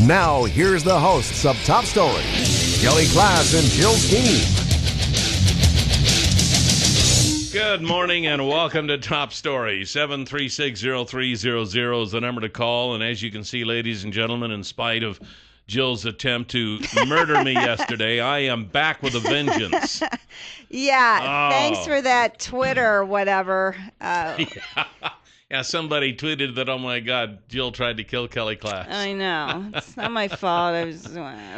Now, here's the hosts of Top Story, Kelly Klass and Jill Skeen. Good morning and welcome to Top Story. 7360300 is the number to call. And as you can see, ladies and gentlemen, in spite of Jill's attempt to murder me yesterday, I am back with a vengeance. Thanks for that Twitter or whatever. Yeah, somebody tweeted that, oh my God, Jill tried to kill Kelly Klass. I know. It's not my fault.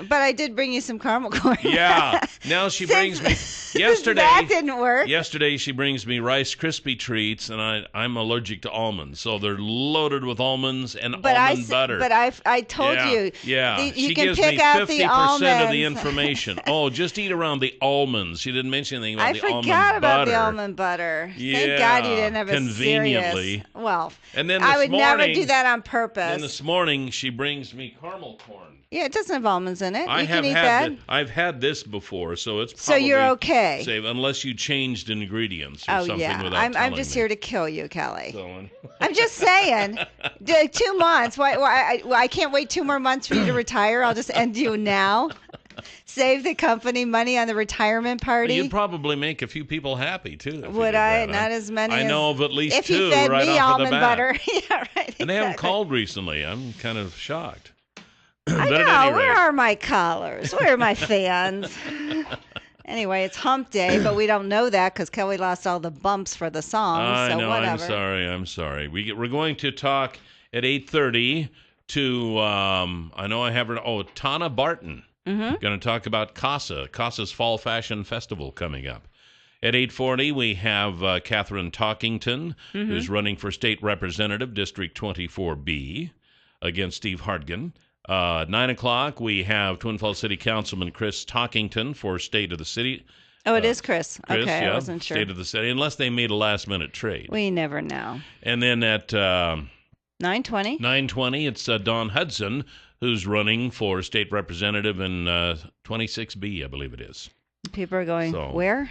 But I did bring you some caramel corn. Yeah. Now she brings me... Yesterday, that didn't work. Yesterday she brings me Rice Krispie treats, and I'm allergic to almonds, so they're loaded with almonds and almond butter. But I told you. Yeah. You she can gives pick me out 50% the almonds. of the information. Oh, just eat around the almonds. She didn't mention anything about the almond butter. I forgot about the almond butter. Yeah, thank God you didn't have a conveniently. serious... Well, and then I would never do that on purpose. And this morning she brings me caramel corn. Yeah, it doesn't have almonds in it. I you have can eat had that. I've had this before, so it's probably so you're okay. Safe, unless you changed ingredients or something without I'm telling just me. here to kill you, Kelly. So, I'm just saying. 2 months. Why? I can't wait 2 more months for you to retire. I'll just end you now. Save the company money on the retirement party. You'd probably make a few people happy too. Would I? Not as many. I know of at least if 2 you fed right me off almond of the bat. butter. Yeah, right. And they haven't called recently. I'm kind of shocked. I know. Where are my callers? Where are my fans? Anyway, it's hump day, but we don't know that because Kelly lost all the bumps for the song. I know. Whatever. I'm sorry. We're going to talk at 8:30 to I know I have her. Oh, Tana Barton. Going to talk about CASA's Fall Fashion Festival coming up. At 8:40, we have Catherine Talkington, who's running for state representative, District 24B, against Steve Hartgen. 9 o'clock, we have Twin Falls City Councilman Chris Talkington for State of the City. Oh, it is Chris. Okay, yeah, I wasn't sure. State of the City, unless they made a last-minute trade. We never know. And then at 9:20, 9:20, it's Don Hudson, who's running for state representative in 26B, I believe it is. People are going, where?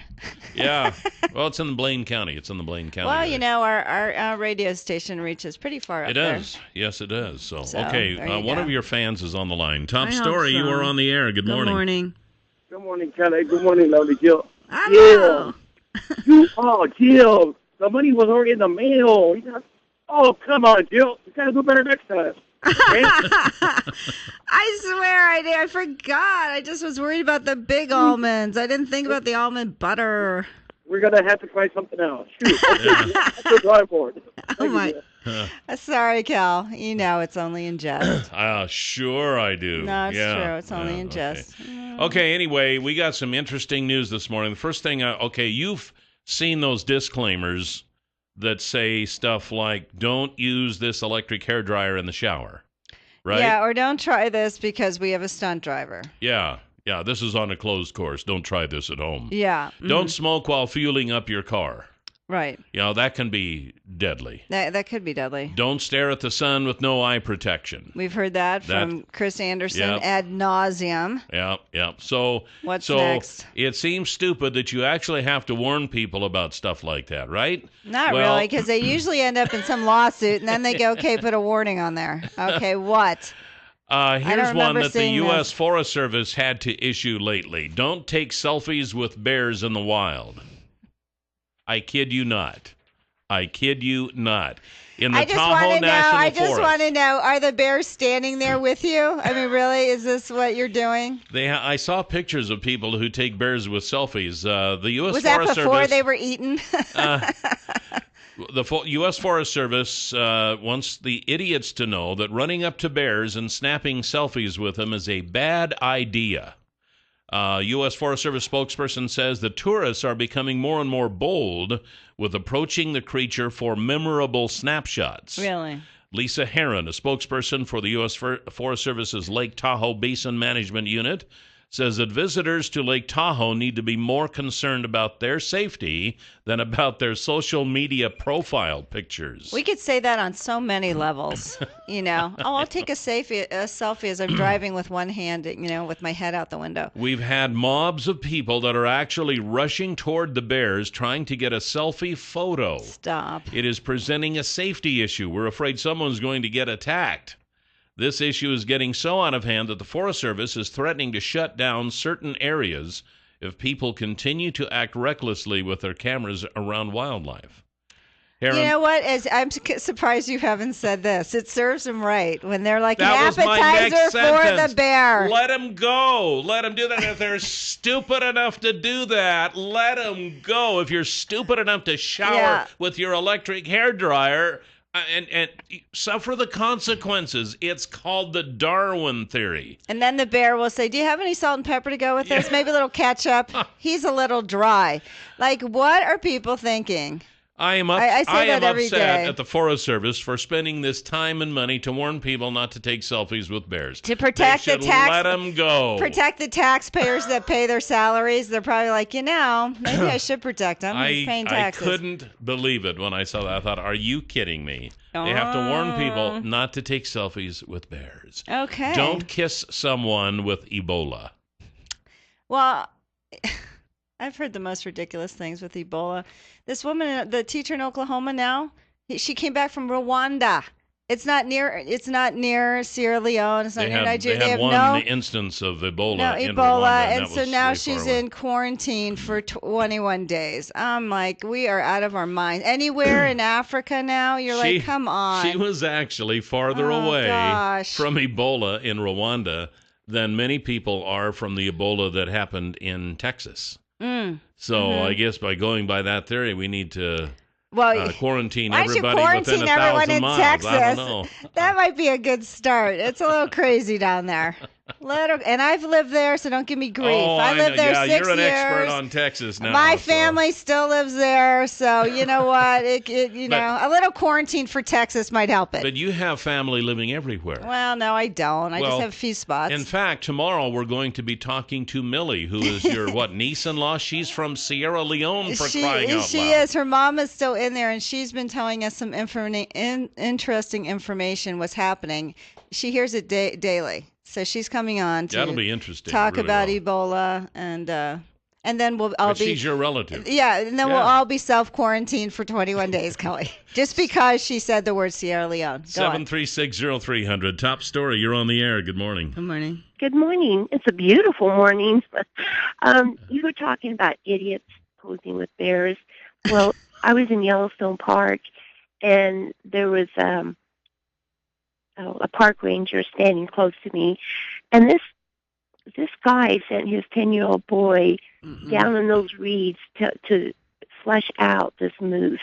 Yeah. Well, it's in Blaine County. Well, you know, our radio station reaches pretty far up there. It does. Yes, it does. So okay, one of your fans is on the line. Top Story, you are on the air. Good morning. Good morning. Good morning, Kelly. Good morning, lovely Jill. Hello. Jill, the money was already in the mail. Oh, come on, Jill. You got to do better next time. Okay? I swear I did. I forgot. I just was worried about the big almonds. I didn't think about the almond butter. We're going to have to try something else. Shoot. That's the drawing board. Oh, my. Sorry, Cal. You know it's only in jest. Sure I do. No, it's true. It's only in jest. Okay, anyway, we got some interesting news this morning. The first thing, you've seen those disclaimers that say stuff like, don't use this electric hairdryer in the shower, right? Yeah, or don't try this because we have a stunt driver. Yeah, this is on a closed course. Don't try this at home. Yeah. Don't smoke while fueling up your car. Right. That can be deadly. That could be deadly. Don't stare at the sun with no eye protection. We've heard that from Chris Anderson ad nauseum. Yeah. So what's next? It seems stupid that you actually have to warn people about stuff like that, right? Not really, because they usually end up in some lawsuit, and then they go, okay, put a warning on there. Okay, what? Here's one that the U.S. Forest Service had to issue lately. Don't take selfies with bears in the wild. I kid you not. In the Tahoe National Forest. I just want to know, are the bears standing there with you? I mean, really? Is this what you're doing? I saw pictures of people who take bears with selfies. The U.S. Was Forest Service... that before they were eaten? The U.S. Forest Service wants the idiots to know that running up to bears and snapping selfies with them is a bad idea. U.S. Forest Service spokesperson says the tourists are becoming more and more bold with approaching the creature for memorable snapshots. Really? Lisa Herron, a spokesperson for the U.S. Forest Service's Lake Tahoe Basin Management Unit, says that visitors to Lake Tahoe need to be more concerned about their safety than about their social media profile pictures. We could say that on so many levels, I'll take a selfie as I'm driving with one hand, with my head out the window. We've had mobs of people that are actually rushing toward the bears trying to get a selfie photo. Stop. It is presenting a safety issue. We're afraid someone's going to get attacked. This issue is getting so out of hand that the Forest Service is threatening to shut down certain areas if people continue to act recklessly with their cameras around wildlife. You know what? I'm surprised you haven't said this. It serves them right when they're like That an was my appetizer next for sentence. the bear. Let them go. Let them do that. If they're stupid enough to do that, let them go. If you're stupid enough to shower with your electric hairdryer and suffer the consequences, it's called the Darwin theory. And then the bear will say, do you have any salt and pepper to go with this? Maybe a little ketchup. He's a little dry. Like, what are people thinking? I am upset at the Forest Service for spending this time and money to warn people not to take selfies with bears. To protect they should let them go. Protect the taxpayers that pay their salaries. They're probably like, maybe I should protect them. He's paying taxes. I couldn't believe it when I saw that. I thought, are you kidding me? They have to warn people not to take selfies with bears. Okay. Don't kiss someone with Ebola. Well, I've heard the most ridiculous things with Ebola. This woman, the teacher in Oklahoma now, she came back from Rwanda. It's not near Sierra Leone. It's not near Nigeria. They had one instance of Ebola in Rwanda, and so now she's in quarantine for 21 days. I'm like, we are out of our minds. Anywhere in Africa now, you're like, come on. She was actually farther away from Ebola in Rwanda than many people are from the Ebola that happened in Texas. So I guess by going by that theory, we need to quarantine everybody within 1,000 miles. Texas? I don't know. That might be a good start. It's a little crazy down there. And I've lived there, so don't give me grief. I lived there 6 years. You're an expert on Texas now. My family still lives there, so you know what? A little quarantine for Texas might help it. But you have family living everywhere. Well, no, I don't. I just have a few spots. In fact, tomorrow we're going to be talking to Millie, who is your niece-in-law. She's from Sierra Leone, for crying out loud. She is. Her mom is still in there, and she's been telling us some interesting information. What's happening? She hears it daily. So she's coming on to that'll be interesting. Talk about Ebola, and then we'll all be. She's your relative. Yeah, and then we'll all be self-quarantined for 21 days, Kelly, just because she said the word Sierra Leone. 7360300. Top story. You're on the air. Good morning. Good morning. Good morning. It's a beautiful morning. You were talking about idiots posing with bears. Well, I was in Yellowstone Park, and there was a park ranger standing close to me, and this guy sent his 10-year-old boy down in those reeds to flesh out this moose,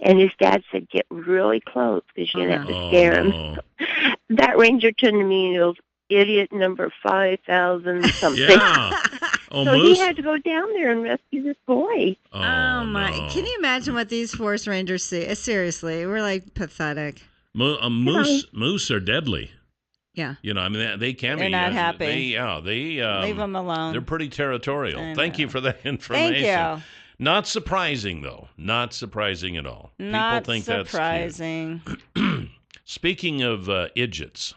and his dad said, get really close because you're going to have to scare him. That ranger turned to me and goes, idiot number 5,000 something. Yeah. So he had to go down there and rescue this boy. Oh my. No. Can you imagine what these forest rangers see? Seriously, we're like pathetic. Moose are deadly. Yeah. They can be. They're not happy. Leave them alone. They're pretty territorial. Thank you for that information. Thank you. Not surprising, though. Not surprising at all. Not People think surprising. That's cute. Speaking of idiots.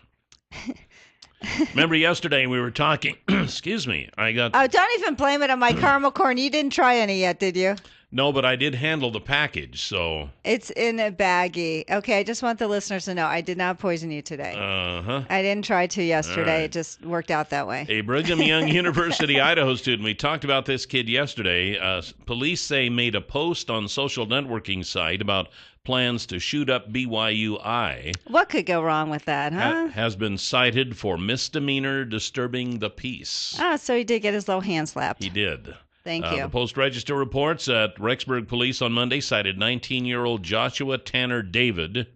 Remember yesterday we were talking. Excuse me. Don't even blame it on my caramel corn. You didn't try any yet, did you? No, but I did handle the package, so. It's in a baggie. Okay, I just want the listeners to know I did not poison you today. Uh-huh. I didn't try to yesterday. Right. It just worked out that way. A Brigham Young University, Idaho student. We talked about this kid yesterday. Police say made a post on social networking site about plans to shoot up BYU-I. What could go wrong with that, huh? Has been cited for misdemeanor disturbing the peace. Oh, so he did get his little hand slapped. He did. Thank you. The Post-Register reports that Rexburg police on Monday cited 19-year-old Joshua Tanner David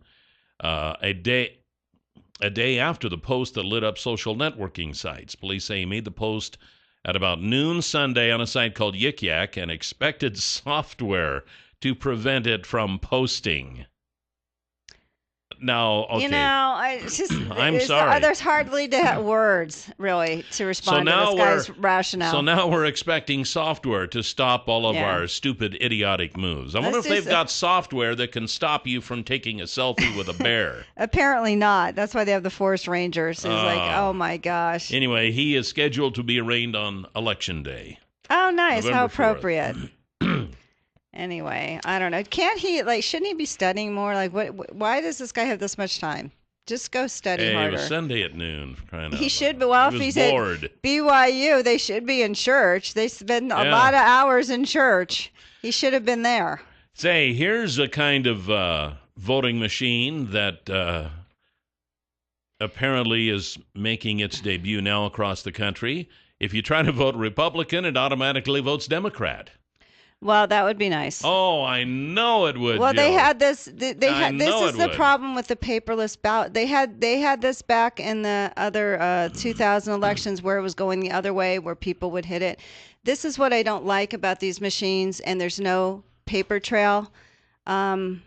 a day after the post that lit up social networking sites. Police say he made the post at about noon Sunday on a site called Yik Yak and expected software to prevent it from posting. Now, okay. I'm sorry. There's hardly words, really, to respond to this guy's rationale. So now we're expecting software to stop all of our stupid, idiotic moves. I wonder if they've got software that can stop you from taking a selfie with a bear. Apparently not. That's why they have the forest rangers. It's like, oh, my gosh. Anyway, he is scheduled to be arraigned on Election Day. Oh, nice. November How appropriate. Anyway, I don't know. Can't he, shouldn't he be studying more? Why does this guy have this much time Just go study Hey, harder. it was Sunday at noon. For crying out He loud. should be. Well, He if was he's bored. at BYU, they should be in church. They spend a Yeah. lot of hours in church. He should have been there. Say, here's a kind of voting machine that apparently is making its debut now across the country. If you try to vote Republican, it automatically votes Democrat. Well, that would be nice. Oh, I know it would. Well, they Jill. had this. This is the would. problem with the paperless ballot. They had this back in the other 2000 elections where it was going the other way, where people would hit it. This is what I don't like about these machines, and there's no paper trail. I'm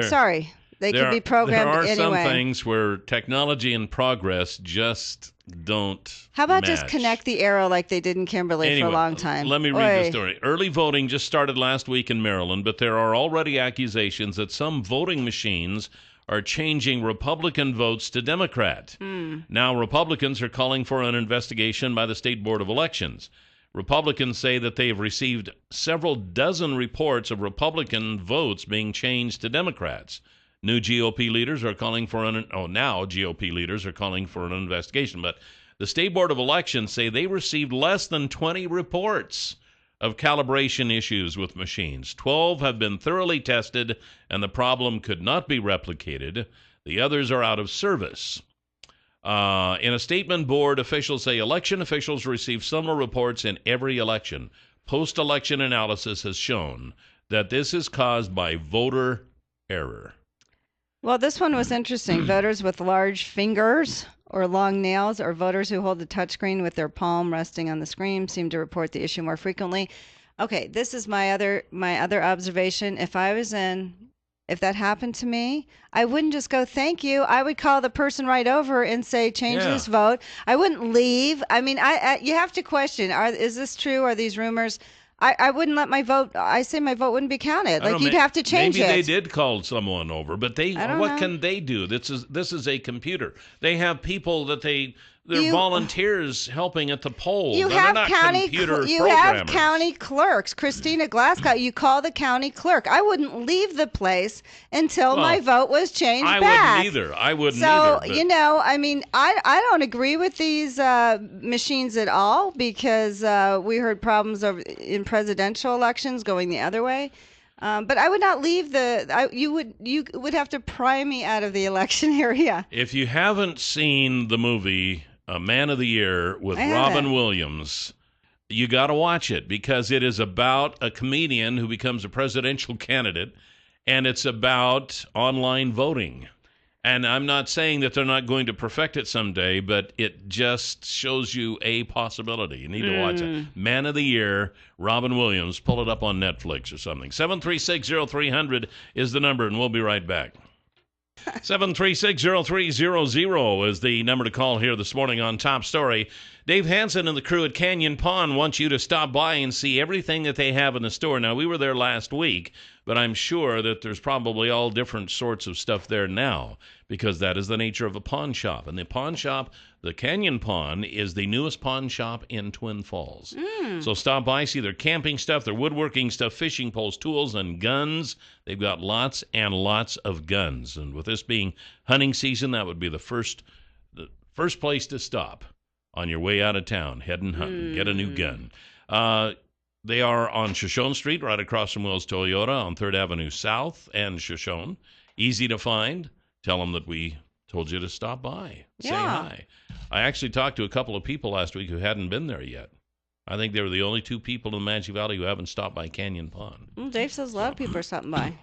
sorry. They could be programmed anyway. There are some things where technology and progress just don't How about match. just connect the arrow like they did in Kimberly for a long time? Let me read the story. Early voting just started last week in Maryland, but there are already accusations that some voting machines are changing Republican votes to Democrat. Now Republicans are calling for an investigation by the State Board of Elections. Republicans say that they have received several dozen reports of Republican votes being changed to Democrats. New GOP leaders are calling for now GOP leaders are calling for an investigation, but the State Board of Elections say they received less than 20 reports of calibration issues with machines. 12 have been thoroughly tested, and the problem could not be replicated. The others are out of service. In a statement, board officials say election officials receive similar reports in every election. Post-election analysis has shown that this is caused by voter error. Well, this one was interesting. Voters with large fingers or long nails, or voters who hold the touchscreen with their palm resting on the screen, seem to report the issue more frequently. Okay, this is my other observation. If that happened to me, I wouldn't just go, thank you. I would call the person right over and say, change this vote. I wouldn't leave. I mean, you have to question, is this true? Are these rumors? I wouldn't let my vote, I say my vote wouldn't be counted. Like, you'd have to change it. Maybe they did call someone over, but what can they do? This is a computer. They have people that they're volunteers helping at the polls. You have county clerks. Christina Glasgow, you call the county clerk. I wouldn't leave the place until my vote was changed back. I wouldn't either. So, I mean, I don't agree with these machines at all, because we heard problems in presidential elections going the other way. But I would not leave you would have to pry me out of the election area. If you haven't seen the movie Man of the Year with Robin Williams, you got to watch it, because it is about a comedian who becomes a presidential candidate, and it's about online voting. And I'm not saying that they're not going to perfect it someday, but it just shows you a possibility. You need to watch it. Man of the Year, Robin Williams. Pull it up on Netflix or something. 736-0300 is the number, and we'll be right back. 736-0300 is the number to call here this morning on Top Story. Dave Hansen and the crew at Canyon Pond want you to stop by and see everything that they have in the store. Now, we were there last week, but I'm sure that there's probably all different sorts of stuff there now, because that is the nature of a pawn shop. And the pawn shop, the Canyon Pawn, is the newest pawn shop in Twin Falls. So stop by, see their camping stuff, their woodworking stuff, fishing poles, tools, and guns. They've got lots and lots of guns. And with this being hunting season, that would be the first place to stop on your way out of town, heading hunting. Get a new gun. They are on Shoshone Street, right across from Wells Toyota on 3rd Avenue South and Shoshone. Easy to find. Tell them that we told you to stop by. Say hi. I actually talked to a couple of people last week who hadn't been there yet. I think they were the only two people in the Magic Valley who haven't stopped by Canyon Pond. Well, Dave says a lot of people are stopping by.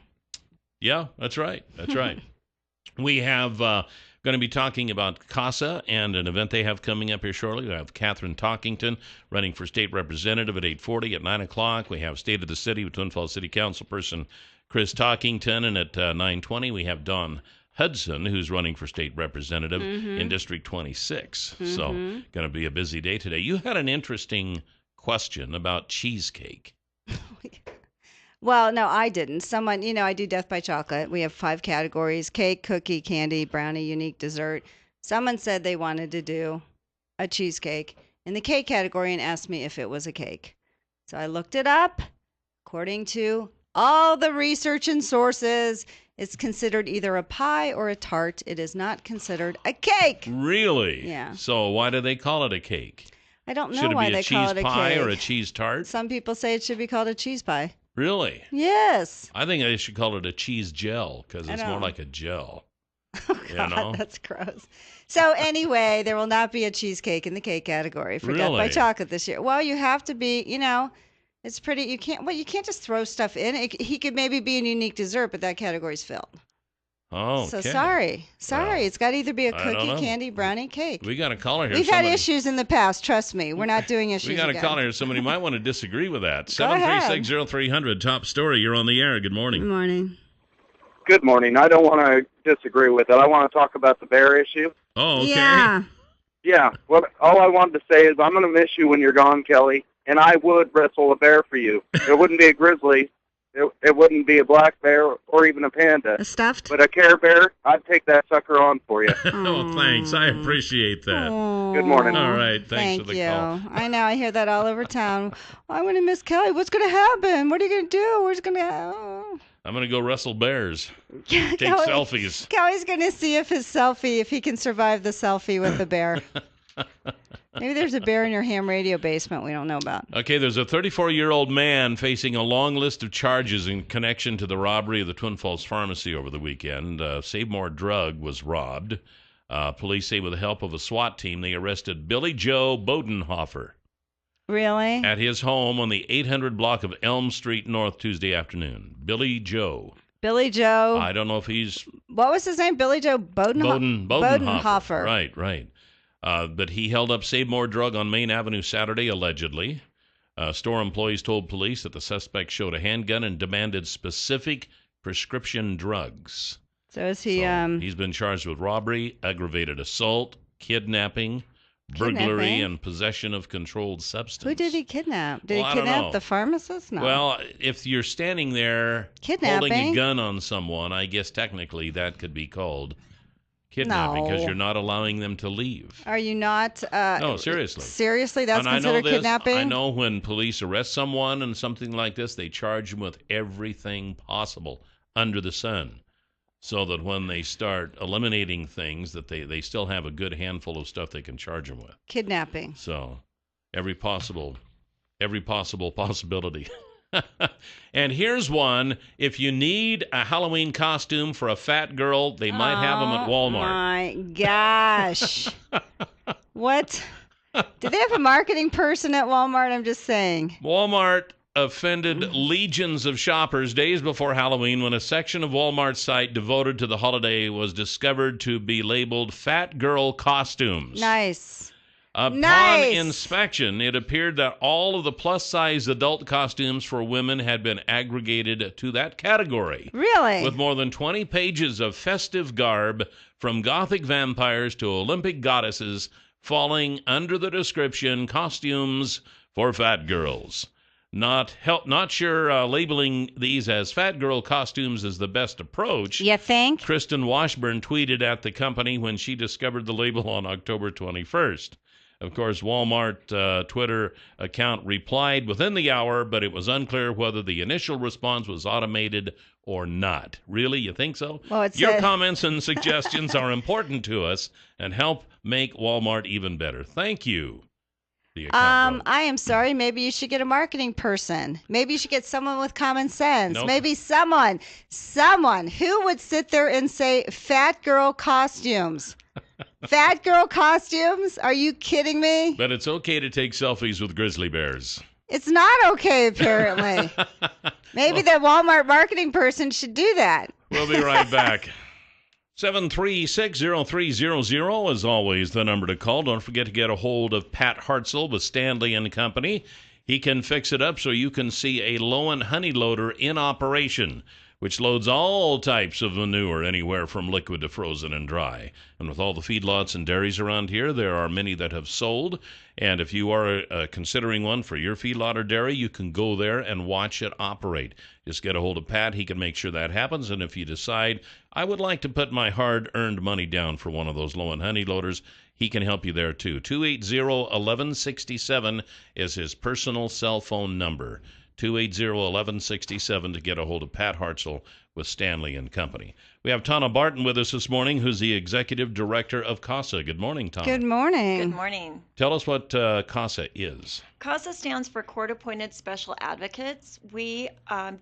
Yeah, that's right. That's right. We have going to be talking about CASA and an event they have coming up here shortly. We have Catherine Talkington running for state representative at 8:40. At 9 o'clock, we have State of the City with Twin Falls City Councilperson Chris Talkington. And at 9:20, we have Dawn Hudson, who's running for state representative in District 26. So going to be a busy day today. You had an interesting question about cheesecake. Well, no, I didn't. Someone, I do Death by Chocolate. We have 5 categories: cake, cookie, candy, brownie, unique dessert. Someone said they wanted to do a cheesecake in the cake category and asked me if it was a cake. So I looked it up. According to all the research and sources, It's considered either a pie or a tart. It is not considered a cake. Really? Yeah. So why do they call it a cake? I don't know Should it why be a they call cheese it a pie cake. or a cheese tart? Some people say it should be called a cheese pie. Really? Yes. I think they should call it a cheese gel because it's more like a gel. Oh, God, that's gross. So anyway, there will not be a cheesecake in the cake category for Death by Really? Chocolate this year. Well, you have to be, it's pretty. You can't just throw stuff in. He could maybe be a unique dessert, but that category's filled. Oh, So sorry. Well, It's got to either be a I don't cookie, know. candy, brownie, cake. We got a caller here. We've had issues in the past. Trust me, we're not doing issues. We got a again. caller here. Somebody might want to disagree with that. Go ahead. 736-0300, top story. You're on the air. Good morning. Good morning. Good morning. I don't want to disagree with it. I want to talk about the bear issue. Oh, okay. Yeah. Yeah. Well, all I wanted to say is I'm going to miss you when you're gone, Kelly, and I would wrestle a bear for you. It wouldn't be a grizzly. It wouldn't be a black bear or even a panda. A stuffed? But a Care Bear, I'd take that sucker on for you. Oh, thanks. I appreciate that. Good morning. All right. Thanks Thank for the you. call. I know. I hear that all over town. I'm going to miss Kelly. What's going to happen? What are you going to do? Where's going to happen? I'm going to go wrestle bears. Take selfies. Kelly's going to see if he can survive the selfie with the bear. Maybe there's a bear in your ham radio basement we don't know about. Okay, there's a 34-year-old man facing a long list of charges in connection to the robbery of the Twin Falls Pharmacy over the weekend. Save More Drug was robbed. Police say with the help of a SWAT team, they arrested Billy Joe Bodenhofer Really? at his home on the 800 block of Elm Street North Tuesday afternoon. Billy Joe. Billy Joe. I don't know if he's... What was his name? Billy Joe Bodenhofer. Bodenhofer. Right. But he held up Save More Drug on Main Avenue Saturday, allegedly. Store employees told police that the suspect showed a handgun and demanded specific prescription drugs. So is he... He's been charged with robbery, aggravated assault, kidnapping, burglary, and possession of controlled substance. Who did he kidnap? Did Well, I he don't kidnap know. the pharmacist? No. Well, if you're standing there holding a gun on someone, I guess technically that could be called kidnapping because you're not allowing them to leave. Are you not? No, seriously. Seriously, that's And considered kidnapping? I know when police arrest someone and something like this, they charge them with everything possible under the sun, so that when they start eliminating things, that they still have a good handful of stuff they can charge them with. Kidnapping. So every possible possibility. And here's one. If you need a Halloween costume for a fat girl, they might have them at Walmart. Oh, my gosh. What? Do they have a marketing person at Walmart? I'm just saying. Walmart offended legions of shoppers days before Halloween when a section of Walmart's site devoted to the holiday was discovered to be labeled Fat Girl Costumes. Nice. Upon inspection, it appeared that all of the plus-size adult costumes for women had been aggregated to that category. Really? With more than 20 pages of festive garb, from gothic vampires to Olympic goddesses, falling under the description costumes for fat girls. Not sure labeling these as fat girl costumes is the best approach. You think? Kristen Washburn tweeted at the company when she discovered the label on October 21st. Of course, Walmart Twitter account replied within the hour, but it was unclear whether the initial response was automated or not. Really? You think so? Well, Your comments and suggestions are important to us and help make Walmart even better. Thank you. The account wrote. I am sorry. Maybe you should get a marketing person. Maybe you should get someone with common sense. Nope. Maybe someone who would sit there and say, fat girl costumes. Fat girl costumes? Are you kidding me? But it's okay to take selfies with grizzly bears. It's not okay, apparently. Maybe the Walmart marketing person should do that. We'll be right back. 736-0300 is always the number to call. Don't forget to get a hold of Pat Hartzell with Stanley and Company. He can fix it up so you can see a Lowen honey loader in operation, which loads all types of manure, anywhere from liquid to frozen and dry. And with all the feedlots and dairies around here, there are many that have sold. And if you are considering one for your feedlot or dairy, you can go there and watch it operate. Just get a hold of Pat. He can make sure that happens. And if you decide, I would like to put my hard-earned money down for one of those Lowen honey loaders, he can help you there, too. 280-1167 is his personal cell phone number. 280-1167 to get a hold of Pat Hartzell with Stanley and Company. We have Tana Barton with us this morning, who's the Executive Director of CASA. Good morning, Tana. Good morning. Good morning. Tell us what CASA is. CASA stands for Court-Appointed Special Advocates. We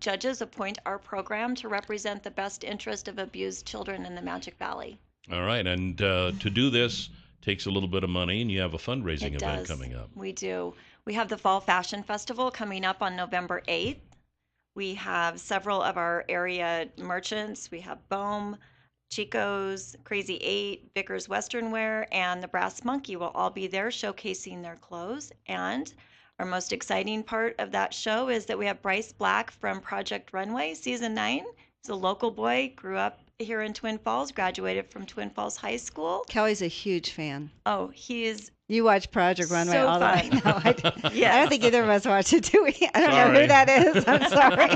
judges appoint our program to represent the best interest of abused children in the Magic Valley. All right, and to do this takes a little bit of money, and you have a fundraising event coming up. We do. We have the Fall Fashion Festival coming up on November 8th. We have several of our area merchants. We have Bohm, Chico's, Crazy 8, Vickers Western Wear, and the Brass Monkey will all be there showcasing their clothes. And our most exciting part of that show is that we have Bryce Black from Project Runway, Season 9. He's a local boy, grew up here in Twin Falls, graduated from Twin Falls High School. Kelly's a huge fan. Oh, he is. You watch Project Runway So all the way. fun. No, Yes. I don't think either of us watch it, do we? I don't know Sorry. who that is. I'm sorry.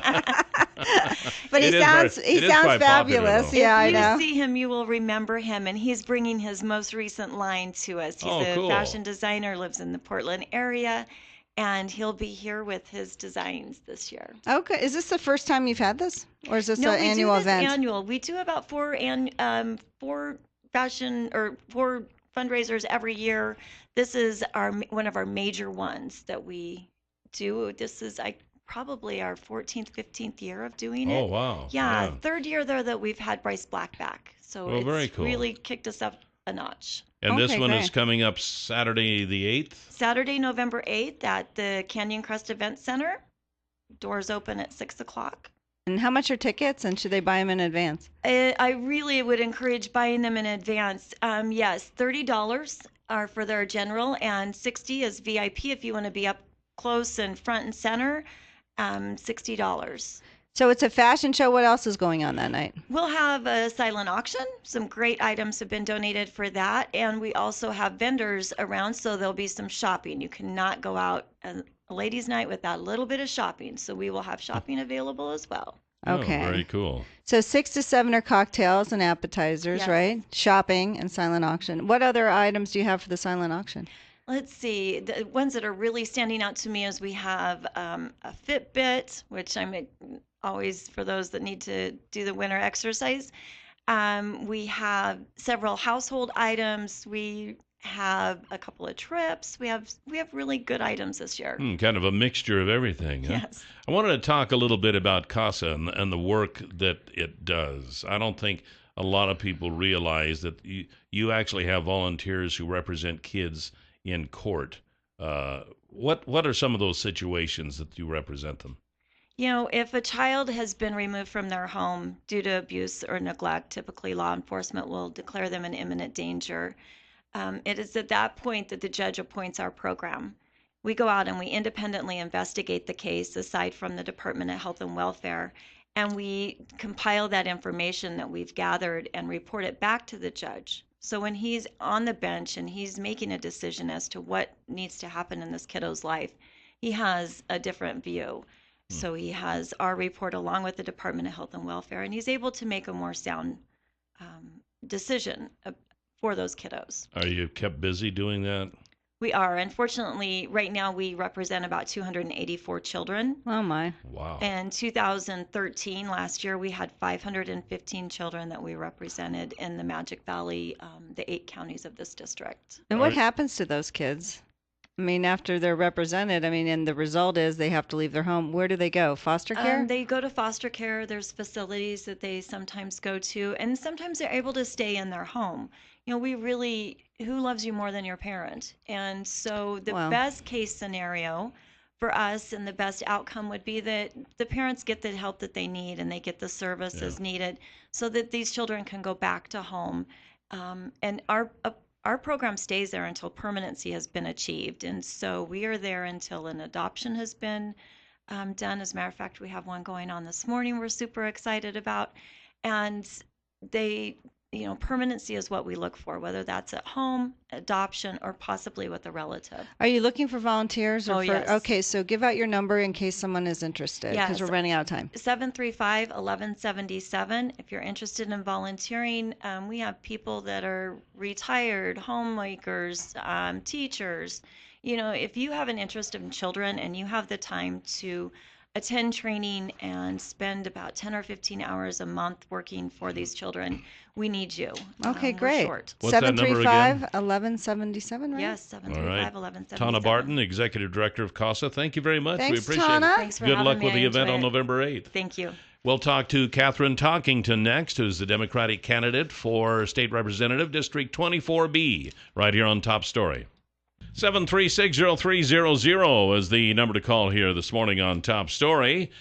But It he is sounds very- it is sounds quite popular, fabulous. though. Yeah, I If know. you see him, you will remember him, and he's bringing his most recent line to us. He's a cool. fashion designer, lives in the Portland area, and he'll be here with his designs this year. Okay, is this the first time you've had this, or is this No, an we annual do this event? annual. We do about four fashion or 4 fundraisers every year. This is one of our major ones that we do. This is probably our 14th, 15th year of doing it. Oh, wow. Yeah, third year though that we've had Bryce Black back. So Well, it's very cool. really kicked us up a notch. And this Okay, one is great. coming up Saturday the 8th. Saturday, November 8th at the Canyon Crest Event Center. Doors open at 6 o'clock. And how much are tickets, and should they buy them in advance? I really would encourage buying them in advance. Yes, $30 are for their general, and $60 is VIP if you want to be up close and front and center. $60. So it's a fashion show. What else is going on that night? We'll have a silent auction. Some great items have been donated for that, and we also have vendors around, so there'll be some shopping. You cannot go out a ladies' night without a little bit of shopping, so we will have shopping available as well. Okay. Oh, very cool. So 6 to 7 are cocktails and appetizers, Yes. right? Shopping and silent auction. What other items do you have for the silent auction? Let's see. The ones that are really standing out to me is we have a Fitbit, which I'm always for those that need to do the winter exercise. We have several household items. We have a couple of trips. We have really good items this year. Kind of a mixture of everything. Huh? Yes. I wanted to talk a little bit about CASA and the work that it does. I don't think a lot of people realize that you actually have volunteers who represent kids in court. What are some of those situations that you represent them? You know, if a child has been removed from their home due to abuse or neglect, typically law enforcement will declare them in imminent danger. It is at that point that the judge appoints our program. We go out and we independently investigate the case aside from the Department of Health and Welfare, and we compile that information that we've gathered and report it back to the judge. So when he's on the bench and he's making a decision as to what needs to happen in this kiddo's life, he has a different view. So he has our report along with the Department of Health and Welfare, and he's able to make a more sound decision for those kiddos. Are you kept busy doing that? We are. Unfortunately, right now we represent about 284 children. Oh, my. Wow. In 2013, last year, we had 515 children that we represented in the Magic Valley, the 8 counties of this district. And what Right. happens to those kids? I mean, after they're represented, and the result is they have to leave their home. Where do they go? Foster care? They go to foster care. There's facilities that they sometimes go to, and sometimes they're able to stay in their home. You know, who loves you more than your parent? And so the Wow. best case scenario for us and the best outcome would be that the parents get the help that they need and they get the services needed so that these children can go back to home. And our program stays there until permanency has been achieved. And so we are there until an adoption has been done. As a matter of fact, we have one going on this morning we're super excited about. And permanency is what we look for, whether that's at home, adoption, or possibly with a relative. Are you looking for volunteers? Yes. Okay, so give out your number in case someone is interested, because Yes. we're running out of time. 735-1177. If you're interested in volunteering, we have people that are retired, homemakers, teachers. You know, if you have an interest in children and you have the time to attend training and spend about 10 or 15 hours a month working for these children, we need you. Okay, We're great. short. What's that number again? 735-1177, right? Yes, All right. 735-1177. Tana Barton, Executive Director of CASA. Thank you very much. Thanks, we appreciate Tana. it. Thanks for Good having luck me. with I the event enjoy on it. November 8th. Thank you. We'll talk to Catherine Talkington next, who's the Democratic candidate for State Representative, District 24B, right here on Top Story. 7360300 is the number to call here this morning on Top Story.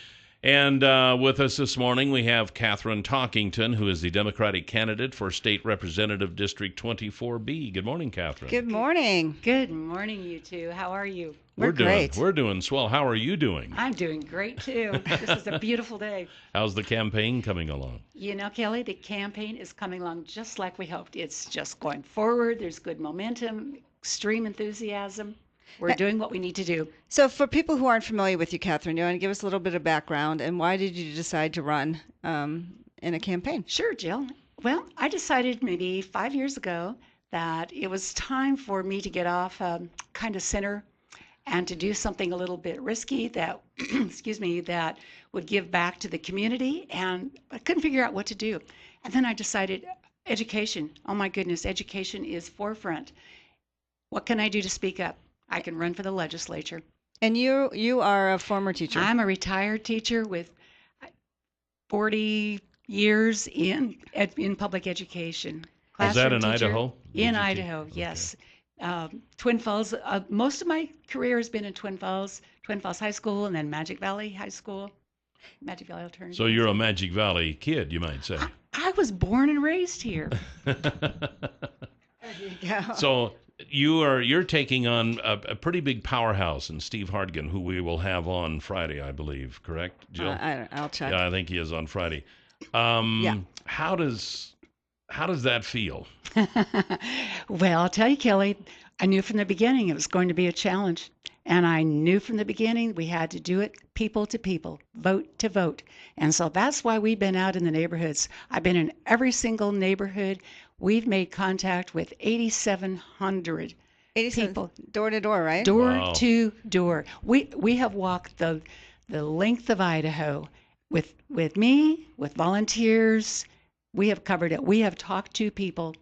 And with us this morning, we have Catherine Talkington, who is the Democratic candidate for State Representative District 24B. Good morning, Catherine. Good morning. Good morning, you two. How are you? We're great. We're doing swell. How are you doing? I'm doing great, too. This is a beautiful day. How's the campaign coming along? You know, Kelly, the campaign is coming along just like we hoped. It's just going forward. There's good momentum, extreme enthusiasm. We're doing what we need to do. So for people who aren't familiar with you, Catherine, you want to give us a little bit of background, and why did you decide to run in a campaign? Sure, Jill. Well, I decided maybe 5 years ago that it was time for me to get off kind of center and to do something a little bit risky that, excuse me, that would give back to the community. And I couldn't figure out what to do. And then I decided education. Oh my goodness, education is forefront. What can I do to speak up? I can run for the legislature. And you are a former teacher. I'm a retired teacher with 40 years in public education. Was that in Classroom teacher. Idaho? In Idaho, yes. Twin Falls. Most of my career has been in Twin Falls High School, and then Magic Valley High School, Magic Valley Alternative. So you're a Magic Valley kid, you might say. I was born and raised here. Yeah. So you're taking on a pretty big powerhouse in Steve Hardigan, who we will have on Friday, I believe. Correct, Jill? I'll check. Yeah, I think he is on Friday. Yeah. How does that feel? Well, I'll tell you, Kelly, I knew from the beginning it was going to be a challenge. And I knew from the beginning we had to do it people to people, vote to vote. And so that's why we've been out in the neighborhoods. I've been in every single neighborhood. We've made contact with 8,700 people. Door to door, right? Door Wow. to door. We have walked the length of Idaho with me, with volunteers. We have covered it. We have talked to people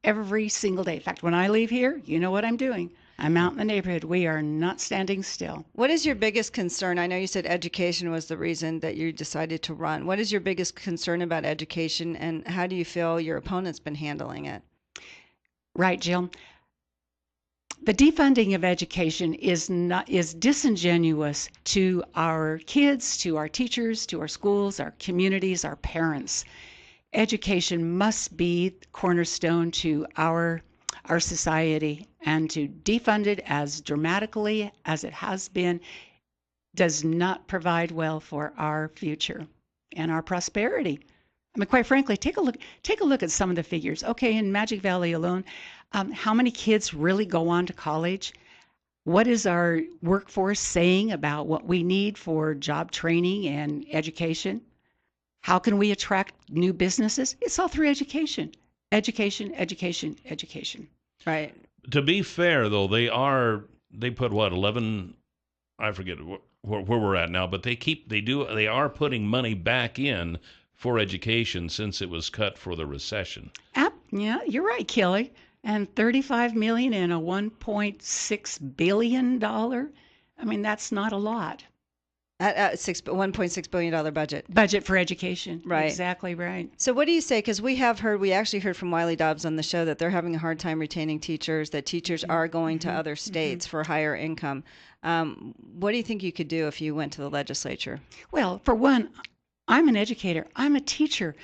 every single day. In fact, when I leave here, you know what I'm doing. I'm out in the neighborhood. We are not standing still. What is your biggest concern? I know you said education was the reason that you decided to run. What is your biggest concern about education, and how do you feel your opponent's been handling it? Right, Jill. The defunding of education is disingenuous to our kids, to our teachers, to our schools, our communities, our parents. Education must be cornerstone to our society, and to defund it as dramatically as it has been does not provide well for our future and our prosperity. I mean, quite frankly, take a look at some of the figures. Okay, in Magic Valley alone, how many kids really go on to college? What is our workforce saying about what we need for job training and education? How can we attract new businesses? It's all through education. Education, education, education. Right. To be fair, though, they put what, 11, I forget where we're at now, but they are putting money back in for education since it was cut for the recession. Yeah, you're right, Kelly. And $35 million in a $1.6 billion. I mean, that's not a lot. At $1.6 billion budget. Budget for education. Right. Exactly right. So what do you say? Because we actually heard from Wiley Dobbs on the show that they're having a hard time retaining teachers, that teachers are going to other states for higher income. What do you think you could do if you went to the legislature? Well, for one, I'm an educator. I'm a teacher.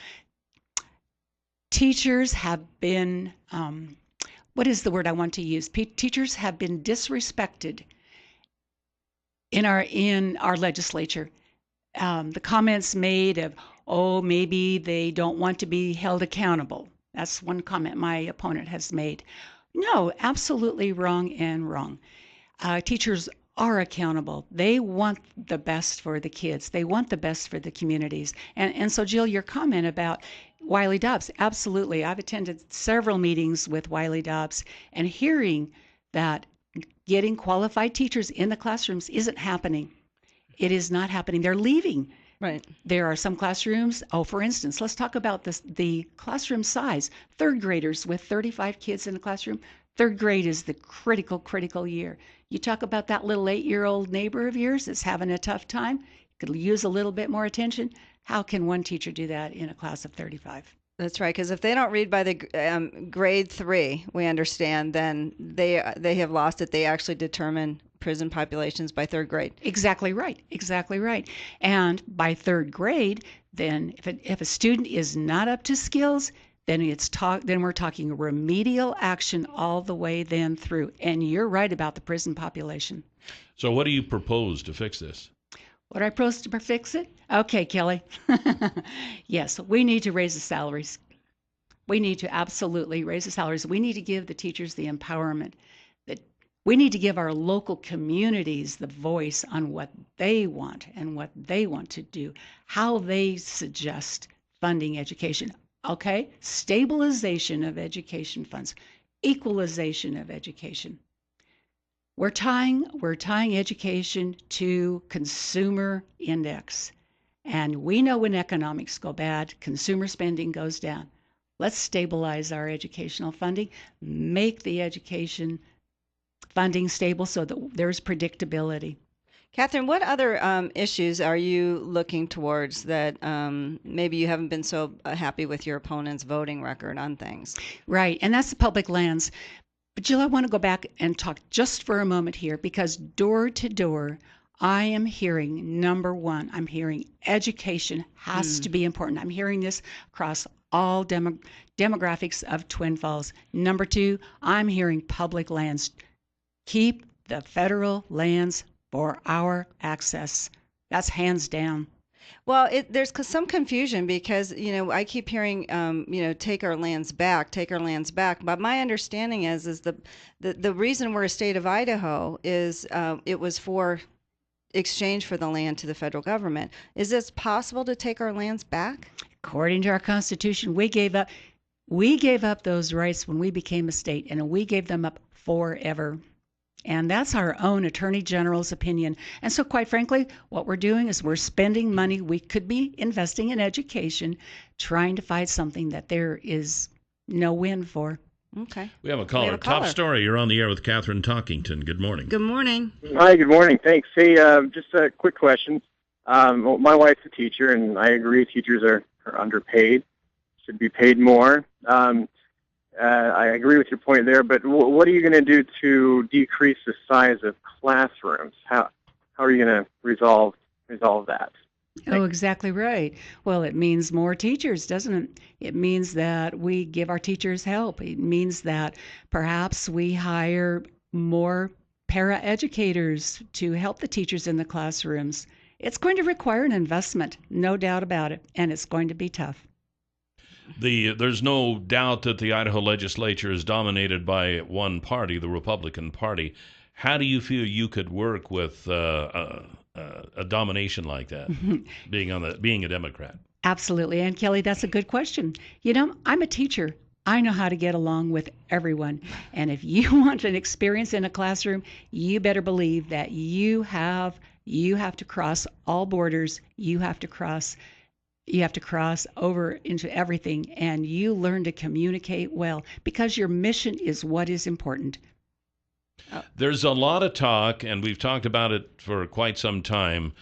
Teachers have been, what is the word I want to use? Teachers have been disrespected in our legislature. The comments made of, maybe they don't want to be held accountable. That's one comment my opponent has made. No, absolutely wrong and wrong. Teachers are accountable. They want the best for the kids. They want the best for the communities. And so, Jill, your comment about Wiley Dobbs, absolutely. I've attended several meetings with Wiley Dobbs, and hearing that getting qualified teachers in the classrooms isn't happening. It is not happening. They're leaving. Right. There are some classrooms. Oh, for instance, let's talk about the classroom size. Third graders with 35 kids in a classroom. Third grade is the critical year. You talk about that little 8-year-old neighbor of yours that's having a tough time, could use a little bit more attention. How can one teacher do that in a class of 35? That's right, because if they don't read by the grade 3, we understand, then they have lost it. They actually determine prison populations by third grade. Exactly right. Exactly right. And by third grade, then if a student is not up to skills, then we're talking remedial action all the way then through. And you're right about the prison population. So what do you propose to fix this? What do I propose to fix it? Okay, Kelly. Yes, we need to raise the salaries. We need to absolutely raise the salaries. We need to give the teachers the empowerment. We need to give our local communities the voice on what they want and what they want to do, how they suggest funding education. Okay? Stabilization of education funds, equalization of education. We're tying education to consumer index. And we know when economics go bad, consumer spending goes down. Let's stabilize our educational funding, make the education funding stable so that there's predictability. Catherine, what other issues are you looking towards that maybe you haven't been so happy with your opponent's voting record on things? Right, and that's the public lands. But Jill, I want to go back and talk just for a moment here, because door to door, I am hearing, number one, I'm hearing education has to be important. I'm hearing this across all demographics of Twin Falls. Number two, I'm hearing public lands. Keep the federal lands for our access. That's hands down. Well, there's some confusion because, I keep hearing, take our lands back. But my understanding is the reason we're a state of Idaho is it was for exchange for the land to the federal government. Is this possible to take our lands back? According to our Constitution, we gave up those rights when we became a state, and we gave them up forever. And that's our own Attorney General's opinion. And so, quite frankly, what we're doing is we're spending money we could be investing in education, trying to find something that there is no win for. Okay. We have a caller. Top story. You're on the air with Catherine Talkington. Good morning. Good morning. Hi, good morning. Thanks. Hey, just a quick question. Well, my wife's a teacher, and I agree teachers are underpaid, should be paid more. I agree with your point there, but what are you going to do to decrease the size of classrooms? How are you going to resolve that? Oh, exactly right. Well, it means more teachers, doesn't it? It means that we give our teachers help. It means that perhaps we hire more paraeducators to help the teachers in the classrooms. It's going to require an investment, no doubt about it, and it's going to be tough. There's no doubt that the Idaho legislature is dominated by one party, the Republican Party. How do you feel you could work with a domination like that, being a Democrat? Absolutely. And Kelly, that's a good question. I'm a teacher. I know how to get along with everyone. And if you want an experience in a classroom, you better believe that you have to cross all borders. You have to cross over into everything, and you learn to communicate well because your mission is what is important. There's a lot of talk, and we've talked about it for quite some time,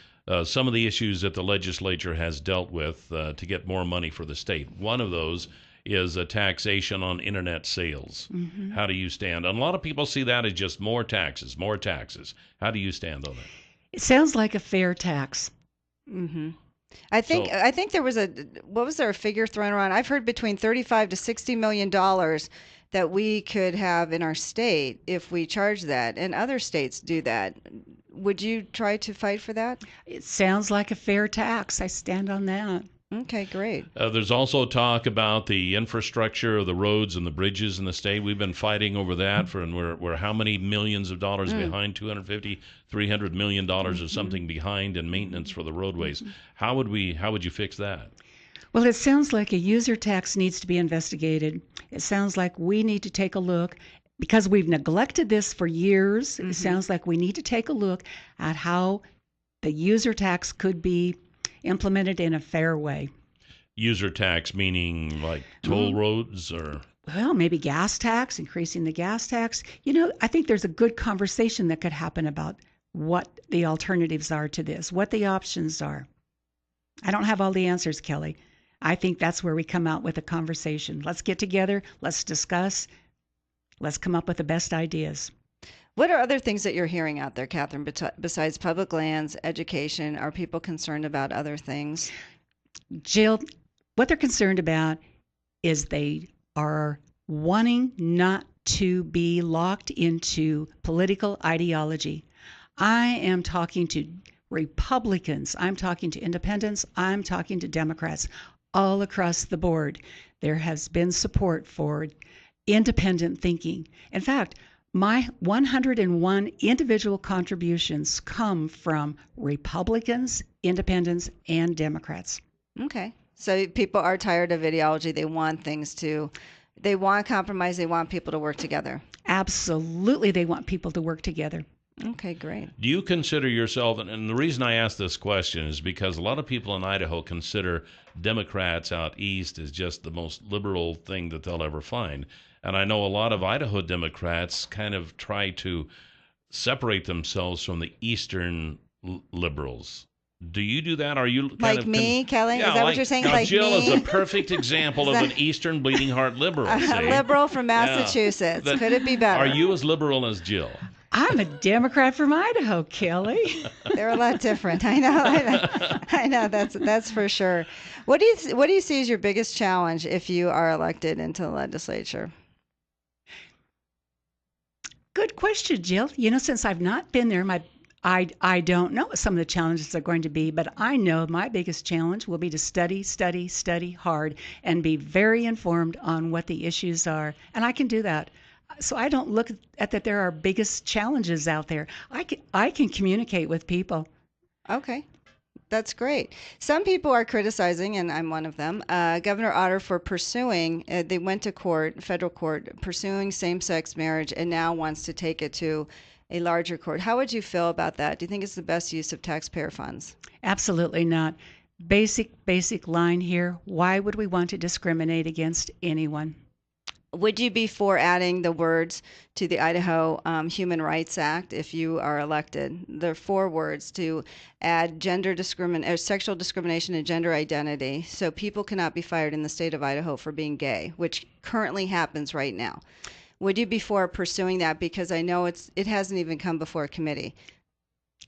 some of the issues that the legislature has dealt with to get more money for the state. One of those is a taxation on internet sales. Mm-hmm. How do you stand? And a lot of people see that as just more taxes. How do you stand on that? It sounds like a fair tax. Mm-hmm. I think there was a figure thrown around? I've heard between $35 to $60 million that we could have in our state if we charge that, and other states do that. Would you try to fight for that? It sounds like a fair tax. I stand on that. Okay, great. There's also talk about the infrastructure of the roads and the bridges in the state. We've been fighting over that and we're how many millions of dollars behind? $250, $300 million or something behind in maintenance for the roadways. How would you fix that? Well, it sounds like a user tax needs to be investigated. It sounds like we need to take a look, because we've neglected this for years. It sounds like we need to take a look at how the user tax could be implemented in a fair way. User tax meaning like toll roads or? Well, maybe gas tax, increasing the gas tax. I think there's a good conversation that could happen about what the alternatives are to this, what the options are. I don't have all the answers, Kelly. I think that's where we come out with a conversation. Let's get together. Let's discuss. Let's come up with the best ideas. What are other things that you're hearing out there, Catherine, besides public lands, education? Are people concerned about other things? Jill, what they're concerned about is they are wanting not to be locked into political ideology. I am talking to Republicans. I'm talking to independents. I'm talking to Democrats all across the board. There has been support for independent thinking. In fact, my 101 individual contributions come from Republicans, independents, and Democrats. Okay. So people are tired of ideology. They want they want compromise. They want people to work together. Absolutely, they want people to work together. Okay, great. Do you consider yourself, and the reason I ask this question is because a lot of people in Idaho consider Democrats out east as just the most liberal thing that they'll ever find. And I know a lot of Idaho Democrats kind of try to separate themselves from the eastern liberals. Do you do that? Are you kind like of me, Kelly? Yeah, is that what you're saying? Now, like Jill me? is a perfect example of an eastern bleeding heart liberal. A liberal from Massachusetts. Yeah. Could it be better? Are you as liberal as Jill? I'm a Democrat from Idaho, Kelly. They're a lot different. I know. That's for sure. What do you see as your biggest challenge if you are elected into the legislature? Good question, Jill. Since I've not been there, I don't know what some of the challenges are going to be, but I know my biggest challenge will be to study hard and be very informed on what the issues are. And I can do that. So I don't look at that there are biggest challenges out there. I can communicate with people. Okay. That's great. Some people are criticizing, and I'm one of them, Governor Otter for pursuing, they went to court, federal court, pursuing same-sex marriage and now wants to take it to a larger court. How would you feel about that? Do you think it's the best use of taxpayer funds? Absolutely not. Basic line here. Why would we want to discriminate against anyone? Would you be for adding the words to the Idaho Human Rights Act if you are elected? There are 4 words to add sexual discrimination and gender identity, so people cannot be fired in the state of Idaho for being gay, which currently happens right now. Would you be for pursuing that? Because I know it hasn't even come before a committee.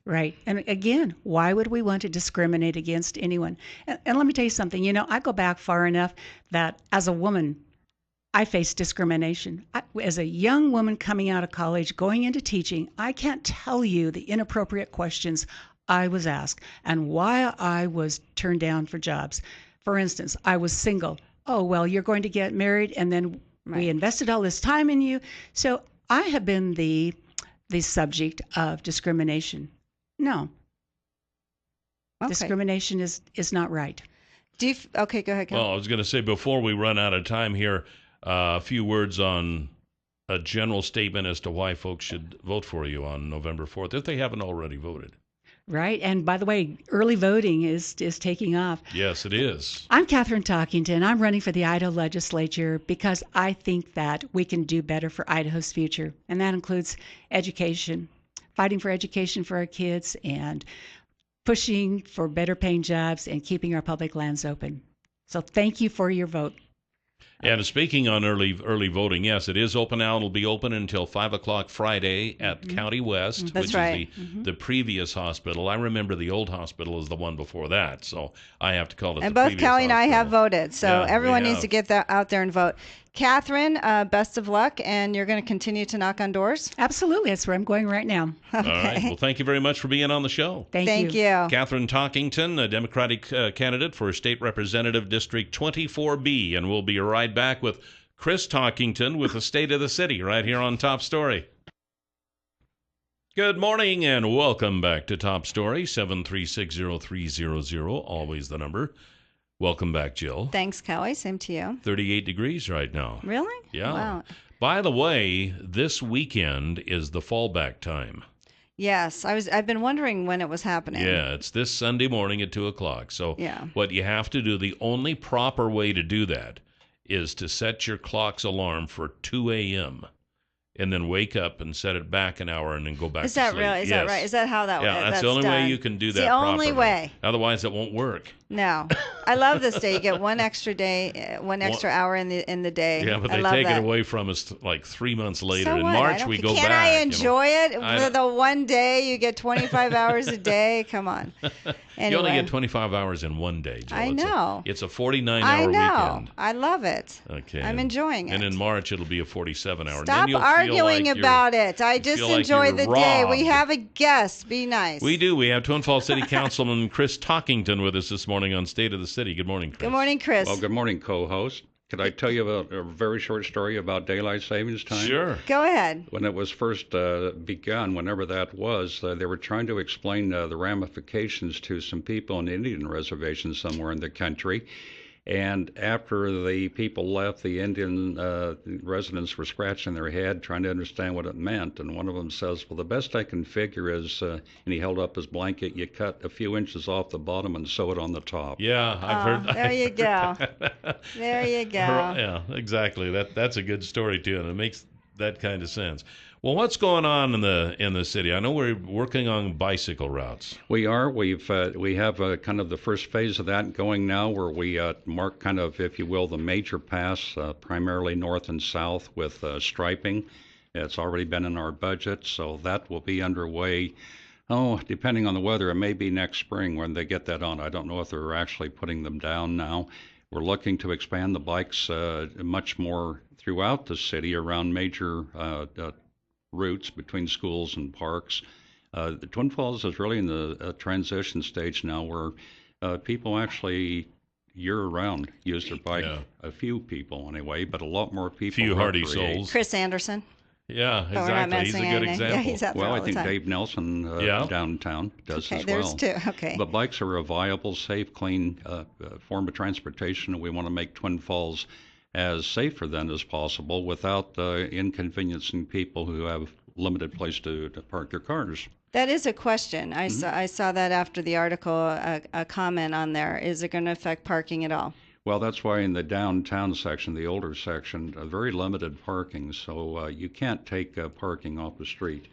Right. And again, why would we want to discriminate against anyone? And let me tell you something. I go back far enough that as a woman, I faced discrimination. As a young woman coming out of college, going into teaching, I can't tell you the inappropriate questions I was asked and why I was turned down for jobs. For instance, I was single. Oh, well, you're going to get married, and then we invested all this time in you. So I have been the subject of discrimination. No. Okay. Discrimination is not right. Okay, go ahead, Ken. Well, I was going to say, before we run out of time here, a few words on a general statement as to why folks should vote for you on November 4th, if they haven't already voted. Right. And by the way, early voting is taking off. Yes, it is. I'm Catherine Talkington. I'm running for the Idaho legislature because I think that we can do better for Idaho's future. And that includes education, fighting for education for our kids, and pushing for better paying jobs and keeping our public lands open. So thank you for your vote. And speaking on early voting, yes, it is open now. It'll be open until 5 o'clock Friday at County West, which is the previous hospital. I remember the old hospital is the one before that, so I have to call it and the both previous Kelly and I hospital. have voted, so everyone needs to get out there and vote. Catherine, best of luck, and you're going to continue to knock on doors? Absolutely. That's where I'm going right now. Okay. All right. Well, thank you very much for being on the show. Thank you. Catherine Talkington, a Democratic candidate for State Representative District 24B, and we'll be right back with Chris Talkington with the State of the City right here on Top Story. Good morning and welcome back to Top Story, 7360300, always the number. Welcome back, Jill. Thanks, Kelly. Same to you. 38 degrees right now. Really? Yeah. Wow. By the way, this weekend is the fallback time. Yes, I've been wondering when it was happening. Yeah, it's this Sunday morning at 2 o'clock. So Yeah. what you have to do, the only proper way to do that is to set your clock's alarm for 2 a.m. and then wake up and set it back an hour and then go back Is to that sleep. real? Is that right? Is that how that Yeah, that's that's the only done? way you can do It's that the only properly. way. Otherwise, it won't work. No. I love this day. You get one extra day, one extra hour in the day. Yeah, but I they love take that. it away from us like 3 months later. So In what? March, we go Can't back. I enjoy it? I For the one day you get 25 hours a day? Come on. Anyway. You only get 25 hours in one day, Jill. I know. It's a 49-hour I know. weekend. I love it. Okay. I'm enjoying it. And in March, it'll be a 47-hour. Stop arguing about it. I just enjoy the day. We have a guest. Be nice. We do. We have Twin Falls City Councilman Chris Talkington with us this morning on State of the City. Good morning, Chris. Good morning, Chris. Well, good morning, co-host. Could I tell you a very short story about daylight savings time? Sure. Go ahead. When it was first begun, whenever that was, they were trying to explain the ramifications to some people on Indian reservations somewhere in the country. And after the people left, the Indian residents were scratching their head trying to understand what it meant. And one of them says, well, the best I can figure is, and he held up his blanket, you cut a few inches off the bottom and sew it on the top. Yeah, I've heard. There you go. There you go. Yeah, exactly. That's a good story too, and it makes that kind of sense. Well, what's going on in the city? I know we're working on bicycle routes. We are. We have kind of the first phase of that going now, where we mark kind of, if you will, the major paths, primarily north and south with striping. It's already been in our budget, so that will be underway. Oh, depending on the weather, it may be next spring when they get that on. I don't know if they're actually putting them down now. We're looking to expand the bikes much more throughout the city around major routes between schools and parks. The Twin Falls is really in the transition stage now where people actually year-round use their bike. Yeah. A few people anyway, but a lot more people Few hardy recreate. souls. Chris Anderson. Yeah, But we're not exactly. He's a missing good anything. example. Yeah, he's out there Well, all I the think time. Dave Nelson Yeah. downtown does Okay, as there's well. two. Okay. But bikes are a viable, safe, clean form of transportation, and we want to make Twin Falls as safe for them as possible without inconveniencing people who have limited place to park their cars. That is a question. I saw that after the article, a comment on there. Is it going to affect parking at all? Well, that's why in the downtown section, the older section, very limited parking. So you can't take parking off the street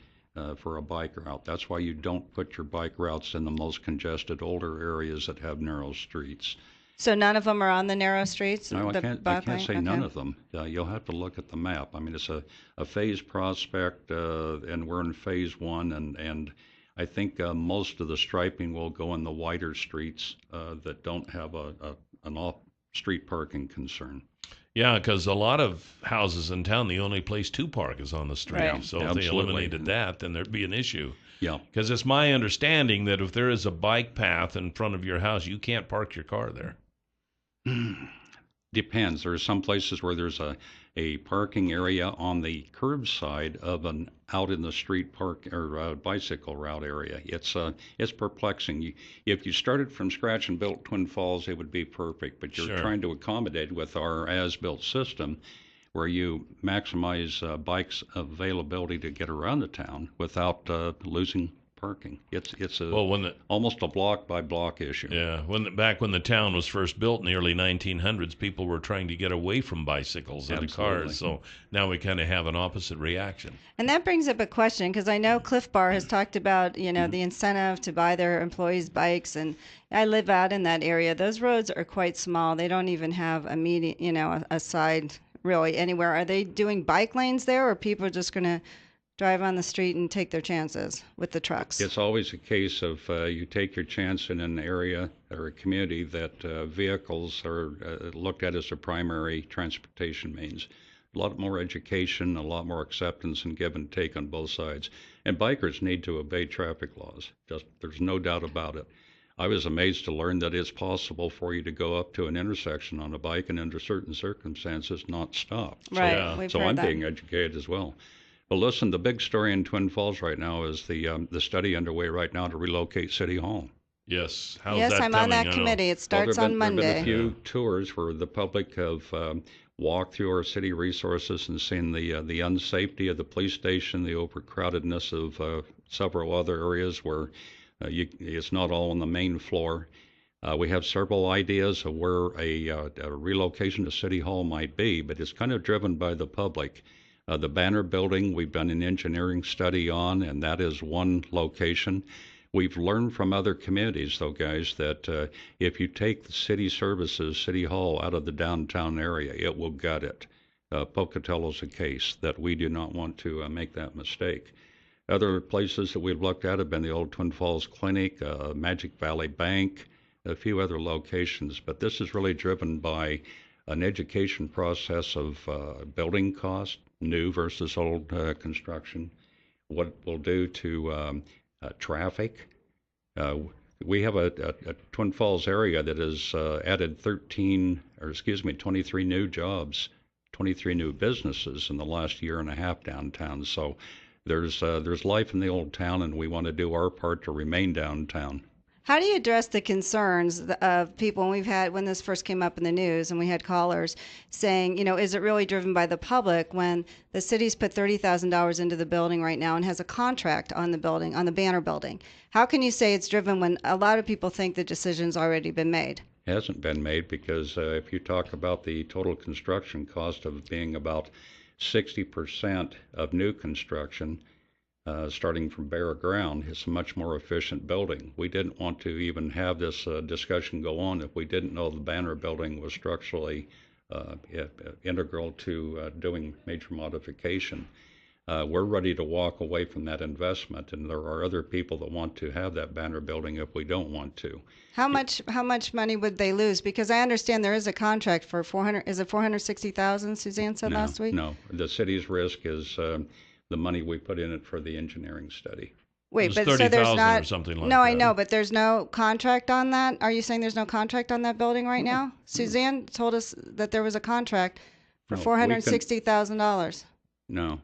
for a bike route. That's why you don't put your bike routes in the most congested older areas that have narrow streets. So none of them are on the narrow streets? No, I can't say none Okay. of them. You'll have to look at the map. I mean, it's a phase prospect, and we're in phase one, and I think most of the striping will go in the wider streets that don't have an off-street parking concern. Yeah, because a lot of houses in town, the only place to park is on the street. Right. So if they Absolutely. eliminated that, then there'd be an issue. Yeah. Because it's my understanding that if there is a bike path in front of your house, you can't park your car there. Depends. There are some places where there's a parking area on the curbside of an out in the street park or bicycle route area. It's perplexing. If you started from scratch and built Twin Falls, it would be perfect. But you're Sure. trying to accommodate with our as-built system, where you maximize bikes' availability to get around the town without losing parking. It's almost a block by block issue. Yeah, back when the town was first built in the early 1900s, people were trying to get away from bicycles and Absolutely. cars. So now we kind of have an opposite reaction. And that brings up a question, because I know Cliff Bar has talked about, the incentive to buy their employees bikes, and I live out in that area. Those roads are quite small. They don't even have a median, a side really anywhere. Are they doing bike lanes there, or people are just going to drive on the street and take their chances with the trucks? It's always a case of you take your chance in an area or a community that vehicles are looked at as a primary transportation means. A lot more education, a lot more acceptance and give and take on both sides. And bikers need to obey traffic laws. There's no doubt about it. I was amazed to learn that it's possible for you to go up to an intersection on a bike and under certain circumstances not stop. Right. Yeah. We've So heard I'm that. being educated as well. Well, listen, the big story in Twin Falls right now is the study underway right now to relocate City Hall. Yes. How's Yes, that I'm coming? on that I know. committee. It Well, starts on there have been a Monday. few tours where the public have walked through our city resources and seen the unsafety of the police station, the overcrowdedness of several other areas where it's not all on the main floor. We have several ideas of where a relocation to City Hall might be, but it's kind of driven by the public. The Banner Building, we've done an engineering study on, and that is one location. We've learned from other communities, though, guys, that if you take the city services, City Hall, out of the downtown area, it will gut it. Pocatello's a case that we do not want to make that mistake. Other places that we've looked at have been the old Twin Falls Clinic, Magic Valley Bank, a few other locations, but this is really driven by an education process of building cost, new versus old construction, what it will do to traffic. We have a Twin Falls area that has added 23 new jobs, 23 new businesses in the last year and a half downtown. So there's life in the old town, and we want to do our part to remain downtown. How do you address the concerns of people when this first came up in the news and we had callers saying, is it really driven by the public when the city's put $30,000 into the building right now and has a contract on the building, on the Banner Building? How can you say it's driven when a lot of people think the decision's already been made? It hasn't been made because if you talk about the total construction cost of being about 60% of new construction, starting from bare ground, it's a much more efficient building. We didn't want to even have this discussion go on if we didn't know the Banner Building was structurally integral to doing major modification. We're ready to walk away from that investment, and there are other people that want to have that Banner Building if we don't want to. How much money would they lose? Because I understand there is a contract for $460,000, Suzanne said last week? No, the city's risk is the money we put in it for the engineering study. Wait, but 30,000 so there's not or something like No, that. I know, but there's no contract on that. Are you saying there's no contract on that building right now? Suzanne told us that there was a contract for $460,000. No,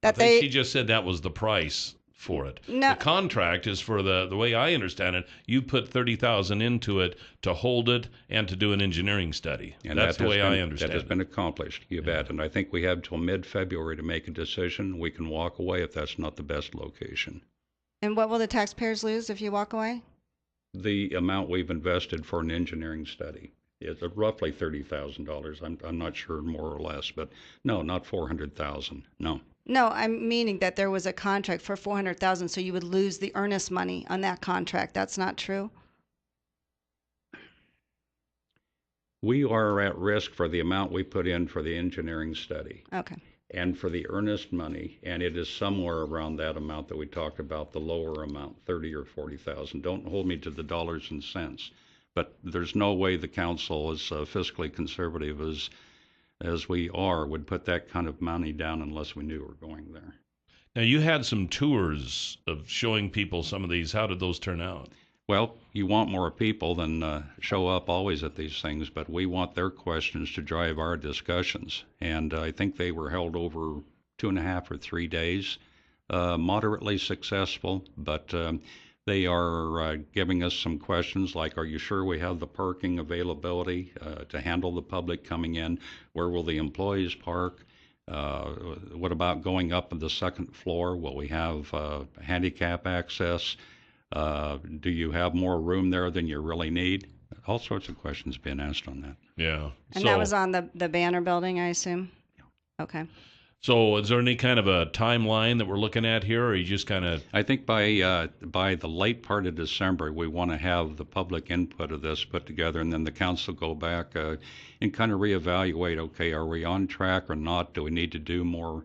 I think she just said that was the price for it. No. The contract is for the way I understand it. You put $30,000 into it to hold it and to do an engineering study. And that's the way I understand it. That has been accomplished. You bet. And I think we have till mid-February to make a decision. We can walk away if that's not the best location. And what will the taxpayers lose if you walk away? The amount we've invested for an engineering study is roughly $30,000. I'm not sure more or less, but no, not $400,000. No. No, I'm meaning that there was a contract for $400,000, so you would lose the earnest money on that contract. That's not true? We are at risk for the amount we put in for the engineering study. Okay. And for the earnest money, and it is somewhere around that amount that we talked about, the lower amount, 30 or 40,000. Don't hold me to the dollars and cents, but there's no way the council, as fiscally conservative as we are, would put that kind of money down unless we knew we were going there. Now, you had some tours of showing people some of these. How did those turn out? Well, you want more people than show up always at these things, but we want their questions to drive our discussions. And I think they were held over 2.5 or 3 days, moderately successful, but they are giving us some questions like, are you sure we have the parking availability to handle the public coming in? Where will the employees park? What about going up on the second floor? Will we have handicap access? Do you have more room there than you really need? All sorts of questions being asked on that. Yeah. And that was on the Banner Building, I assume? Yeah. Okay. So is there any kind of a timeline that we're looking at here, or you just kind of... I think by the late part of December, we want to have the public input of this put together, and then the council go back and kind of reevaluate, okay, are we on track or not? Do we need to do more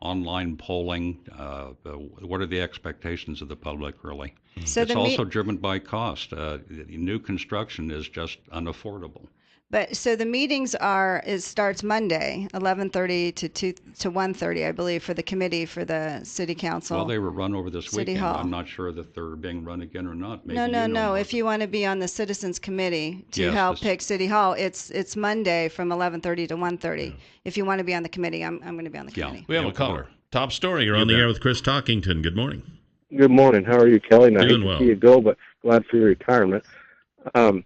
online polling? What are the expectations of the public, really? So it's also driven by cost. New construction is just unaffordable. But so the meetings starts Monday, 11:30 to 1:30, I believe, for the committee for the city council. Well, they were run over this City weekend. Hall. I'm not sure that they're being run again or not. Maybe No. If you want to be on the citizens committee to help pick City Hall, it's Monday from 11:30 to 1:30. Yeah. If you want to be on the committee, I'm going to be on the committee. We have a caller. Top story. You're on the air with Chris Talkington. Good morning. Good morning. How are you, Kelly? And I hate Doing to well. see you go, but glad for your retirement. Out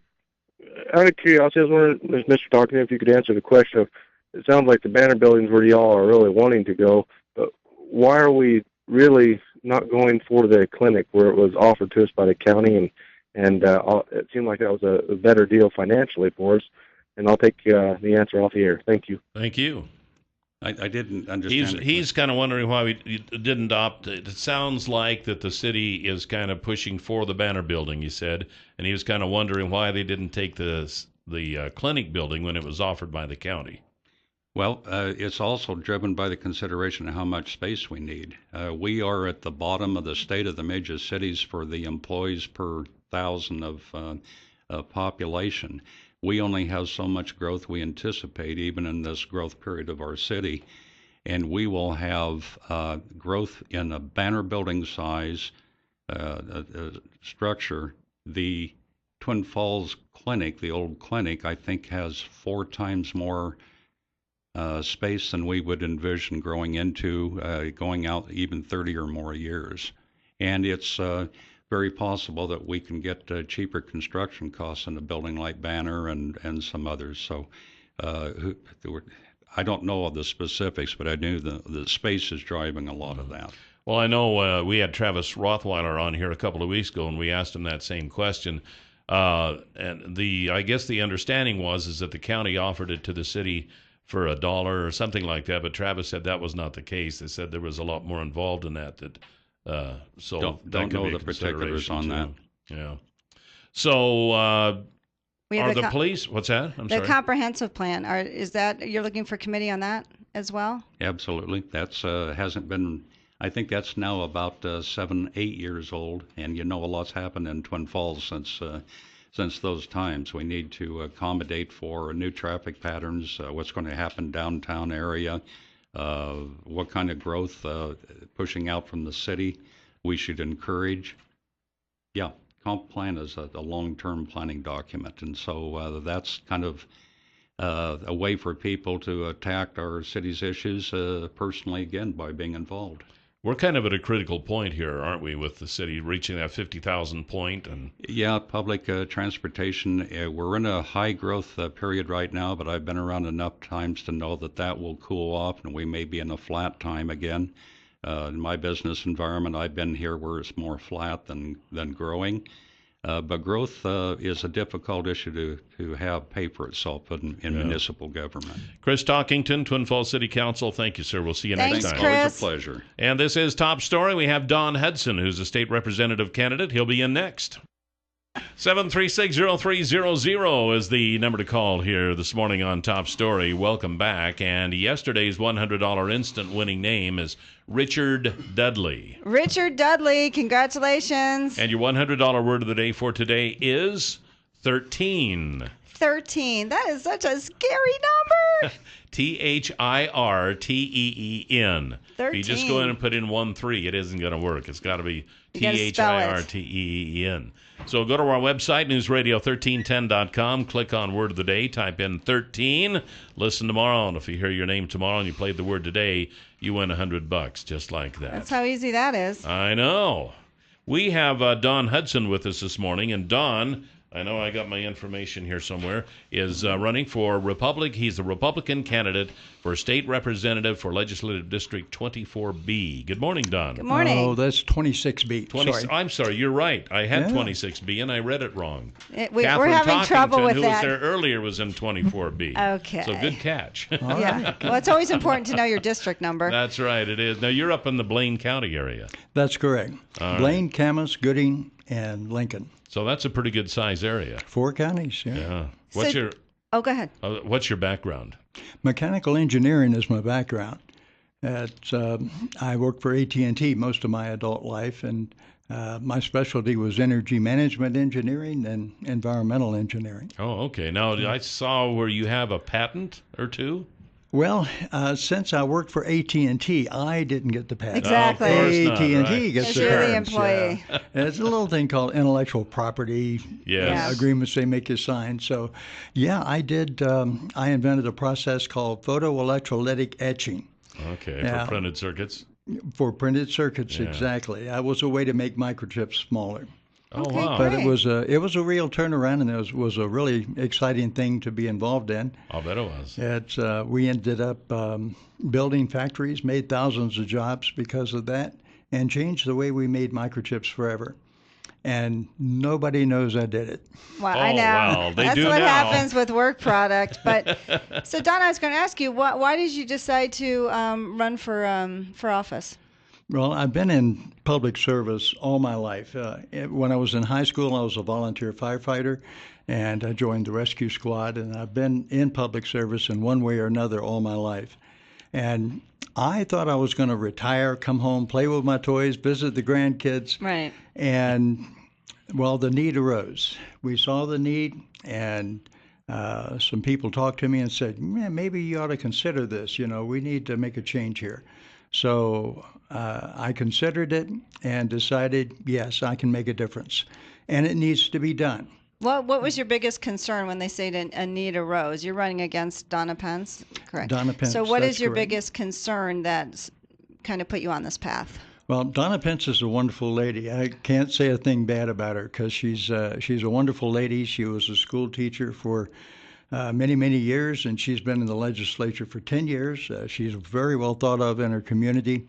of curiosity, I was wondering, Mr. Talking, if you could answer the question of, it sounds like the banner buildings where y'all are really wanting to go, but why are we really not going for the clinic where it was offered to us by the county, and it seemed like that was a better deal financially for us? And I'll take the answer off the air. Thank you. Thank you. I didn't understand. He's kind of wondering why we didn't opt. It sounds like that the city is kind of pushing for the banner building, he said, and he was kind of wondering why they didn't take the clinic building when it was offered by the county. Well, it's also driven by the consideration of how much space we need. We are at the bottom of the state of the major cities for the employees per thousand of population. We only have so much growth we anticipate, even in this growth period of our city. And we will have growth in a banner building size structure. The Twin Falls Clinic, the old clinic, I think has 4 times more space than we would envision growing into, going out even 30 or more years. And it's very possible that we can get cheaper construction costs in a building like Banner and some others. So I don't know all the specifics, but I knew the space is driving a lot of that. Well, I know we had Travis Rothweiler on here a couple of weeks ago, and we asked him that same question. And I guess the understanding is that the county offered it to the city for $1 or something like that, but Travis said that was not the case. They said there was a lot more involved in that. So don't know the particulars on that. Yeah. So We have are the police? What's that? I'm sorry. The comprehensive plan. Is that you're looking for committee on that as well? Absolutely. That's hasn't been. I think that's now about 7-8 years old, and a lot's happened in Twin Falls since those times. We need to accommodate for new traffic patterns, what's going to happen downtown area, what kind of growth pushing out from the city we should encourage. Yeah, comp plan is a long-term planning document, and so that's kind of a way for people to attack our city's issues personally, again, by being involved. We're kind of at a critical point here, aren't we, with the city reaching that 50,000 point? Yeah, public transportation. We're in a high growth period right now, but I've been around enough times to know that will cool off, and we may be in a flat time again. In my business environment, I've been here where it's more flat than growing. But growth is a difficult issue to have pay for itself in municipal government. Chris Talkington, Twin Falls City Council, thank you, sir. We'll see you next time. Chris. Always a pleasure. And this is Top Story. We have Don Hudson, who's a state representative candidate. He'll be in next. 736-0300 is the number to call here this morning on Top Story. Welcome back. And yesterday's $100 instant winning name is Richard Dudley. Richard Dudley, congratulations. And your $100 word of the day for today is 13. 13. That is such a scary number. THIRTEEN. 13. If you just go in and put in 13, it isn't going to work. It's got to be THIRTEEN. So go to our website, newsradio1310.com, click on Word of the Day, type in 13, listen tomorrow, and if you hear your name tomorrow and you played the word today, you win $100 just like that. That's how easy that is. I know. We have Don Hudson with us this morning, and Don, I know I got my information here somewhere, is running for Republic. He's a Republican candidate for state representative for Legislative District 24B. Good morning, Don. Good morning. Oh, that's 26B. Sorry. I'm sorry, you're right. I had 26B, and I read it wrong. We're having Talkington, trouble with who that. was there earlier, was in 24B. Okay. So good catch. Yeah. Well, it's always important to know your district number. That's right, it is. Now, you're up in the Blaine County area. That's correct. All Blaine, Camas, Gooding, and Lincoln. So that's a pretty good size area. 4 counties, yeah. Yeah. Oh, go ahead. What's your background? Mechanical engineering is my background. I worked for AT&T most of my adult life, and my specialty was energy management engineering and environmental engineering. Oh, okay. Now, I saw where you have a patent or two. Well, since I worked for AT&T, I didn't get the patent. Exactly. AT&T gets the you're the patents. employee. Yeah. It's a little thing called intellectual property agreements they make you sign. So, yeah, I did. I invented a process called photoelectrolytic etching. Okay, for printed circuits. For printed circuits, Yeah. exactly. That was a way to make microchips smaller. Oh, Okay, wow. But great. it was a real turnaround, and it was a really exciting thing to be involved in. I'll bet it was. We ended up building factories, made thousands of jobs because of that, and changed the way we made microchips forever. And nobody knows I did it. Well, Oh, I know. well, they That's do what now. happens with work product. But so, Donna, I was going to ask you, why did you decide to run for office? Well, I've been in public service all my life. When I was in high school, I was a volunteer firefighter, and I joined the rescue squad, and I've been in public service in one way or another all my life. And I thought I was going to retire, come home, play with my toys, visit the grandkids. Right. And, well, the need arose. We saw the need, and some people talked to me and said, "Man, maybe you ought to consider this. We need to make a change here." So I considered it and decided, yes, I can make a difference. And it needs to be done. What was your biggest concern when they say a need arose? You're running against Donna Pence, correct? Donna Pence, So what is that's your correct. biggest concern that's kind of put you on this path? Well, Donna Pence is a wonderful lady. I can't say a thing bad about her because she's a wonderful lady. She was a school teacher for many, many years, and she's been in the legislature for 10 years. She's very well thought of in her community,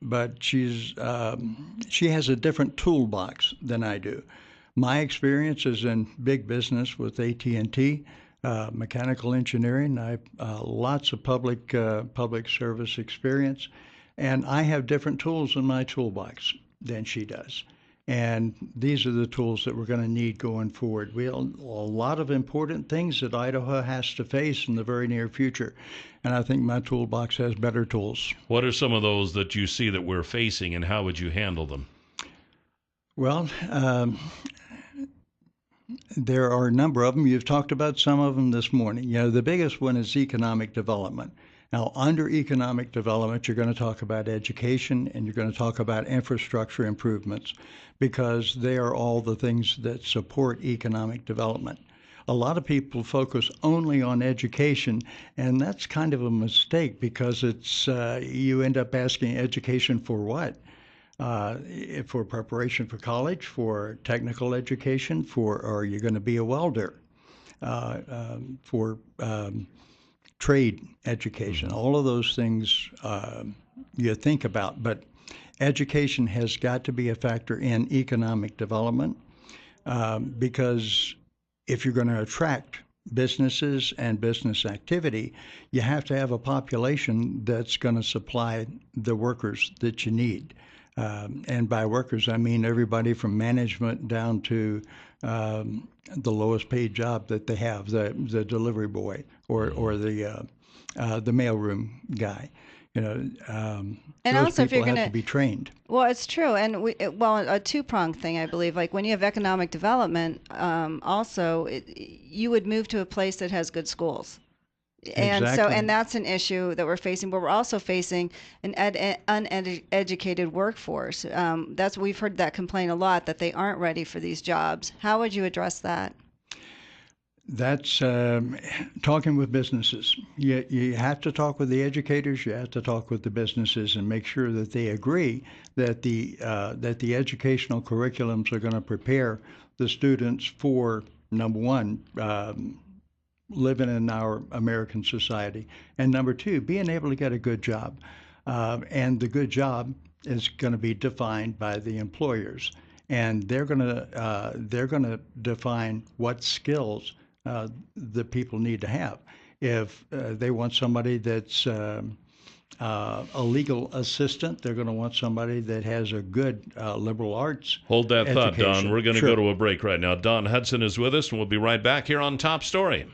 but she has a different toolbox than I do. My experience is in big business with AT&T, mechanical engineering. I have lots of public service experience, and I have different tools in my toolbox than she does. And these are the tools that we're going to need going forward. We have a lot of important things that Idaho has to face in the very near future. And I think my toolbox has better tools. What are some of those that you see that we're facing, and how would you handle them? Well, there are a number of them. You've talked about some of them this morning. The biggest one is economic development. Now, under economic development, you're going to talk about education and you're going to talk about infrastructure improvements because they are all the things that support economic development. A lot of people focus only on education, and that's kind of a mistake because it's you end up asking education for what? For preparation for college, for technical education, for are you going to be a welder, for trade education, all of those things you think about. But education has got to be a factor in economic development because if you're going to attract businesses and business activity, you have to have a population that's going to supply the workers that you need. And by workers, I mean everybody from management down to the lowest paid job that they have, the delivery boy or the mailroom guy. And those also, if people you're have to be trained. Well, it's true, and a two-pronged thing, I believe. Like when you have economic development, you would move to a place that has good schools. And Exactly. and that's an issue that we're facing, but we're also facing an uneducated workforce. We've heard that complaint a lot, that they aren't ready for these jobs. How would you address that? That's talking with businesses. You have to talk with the educators. You have to talk with the businesses and make sure that they agree that the educational curriculums are going to prepare the students for, number one, living in our American society, and number two, being able to get a good job. And the good job is going to be defined by the employers, and they're going to define what skills the people need to have. If they want somebody that's a legal assistant, they're going to want somebody that has a good liberal arts Hold that thought, education. Don. We're going to Sure. go to a break right now. Don Hudson is with us, and we'll be right back here on Top Story.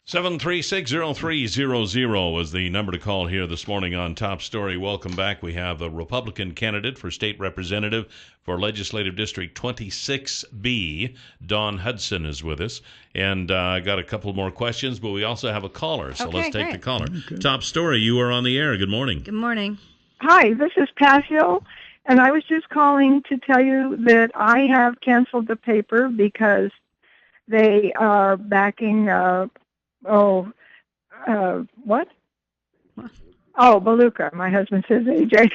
736-0300 is the number to call here this morning on Top Story. Welcome back. We have a Republican candidate for state representative for Legislative District 26B. Don Hudson is with us. And I got a couple more questions, but we also have a caller. So Okay, let's take the great. caller. Top Story, you are on the air. Good morning. Good morning. Hi, this is Passio, and I was just calling to tell you that I have canceled the paper because they are backing, what? Oh, Beluga. My husband says AJ.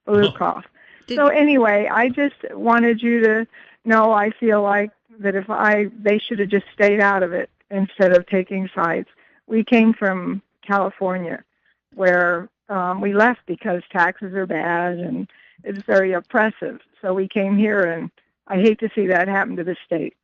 Belukoff. So anyway, I just wanted you to know I feel like that they should have just stayed out of it instead of taking sides. We came from California, where we left because taxes are bad and it's very oppressive. So we came here, and I hate to see that happen to the state.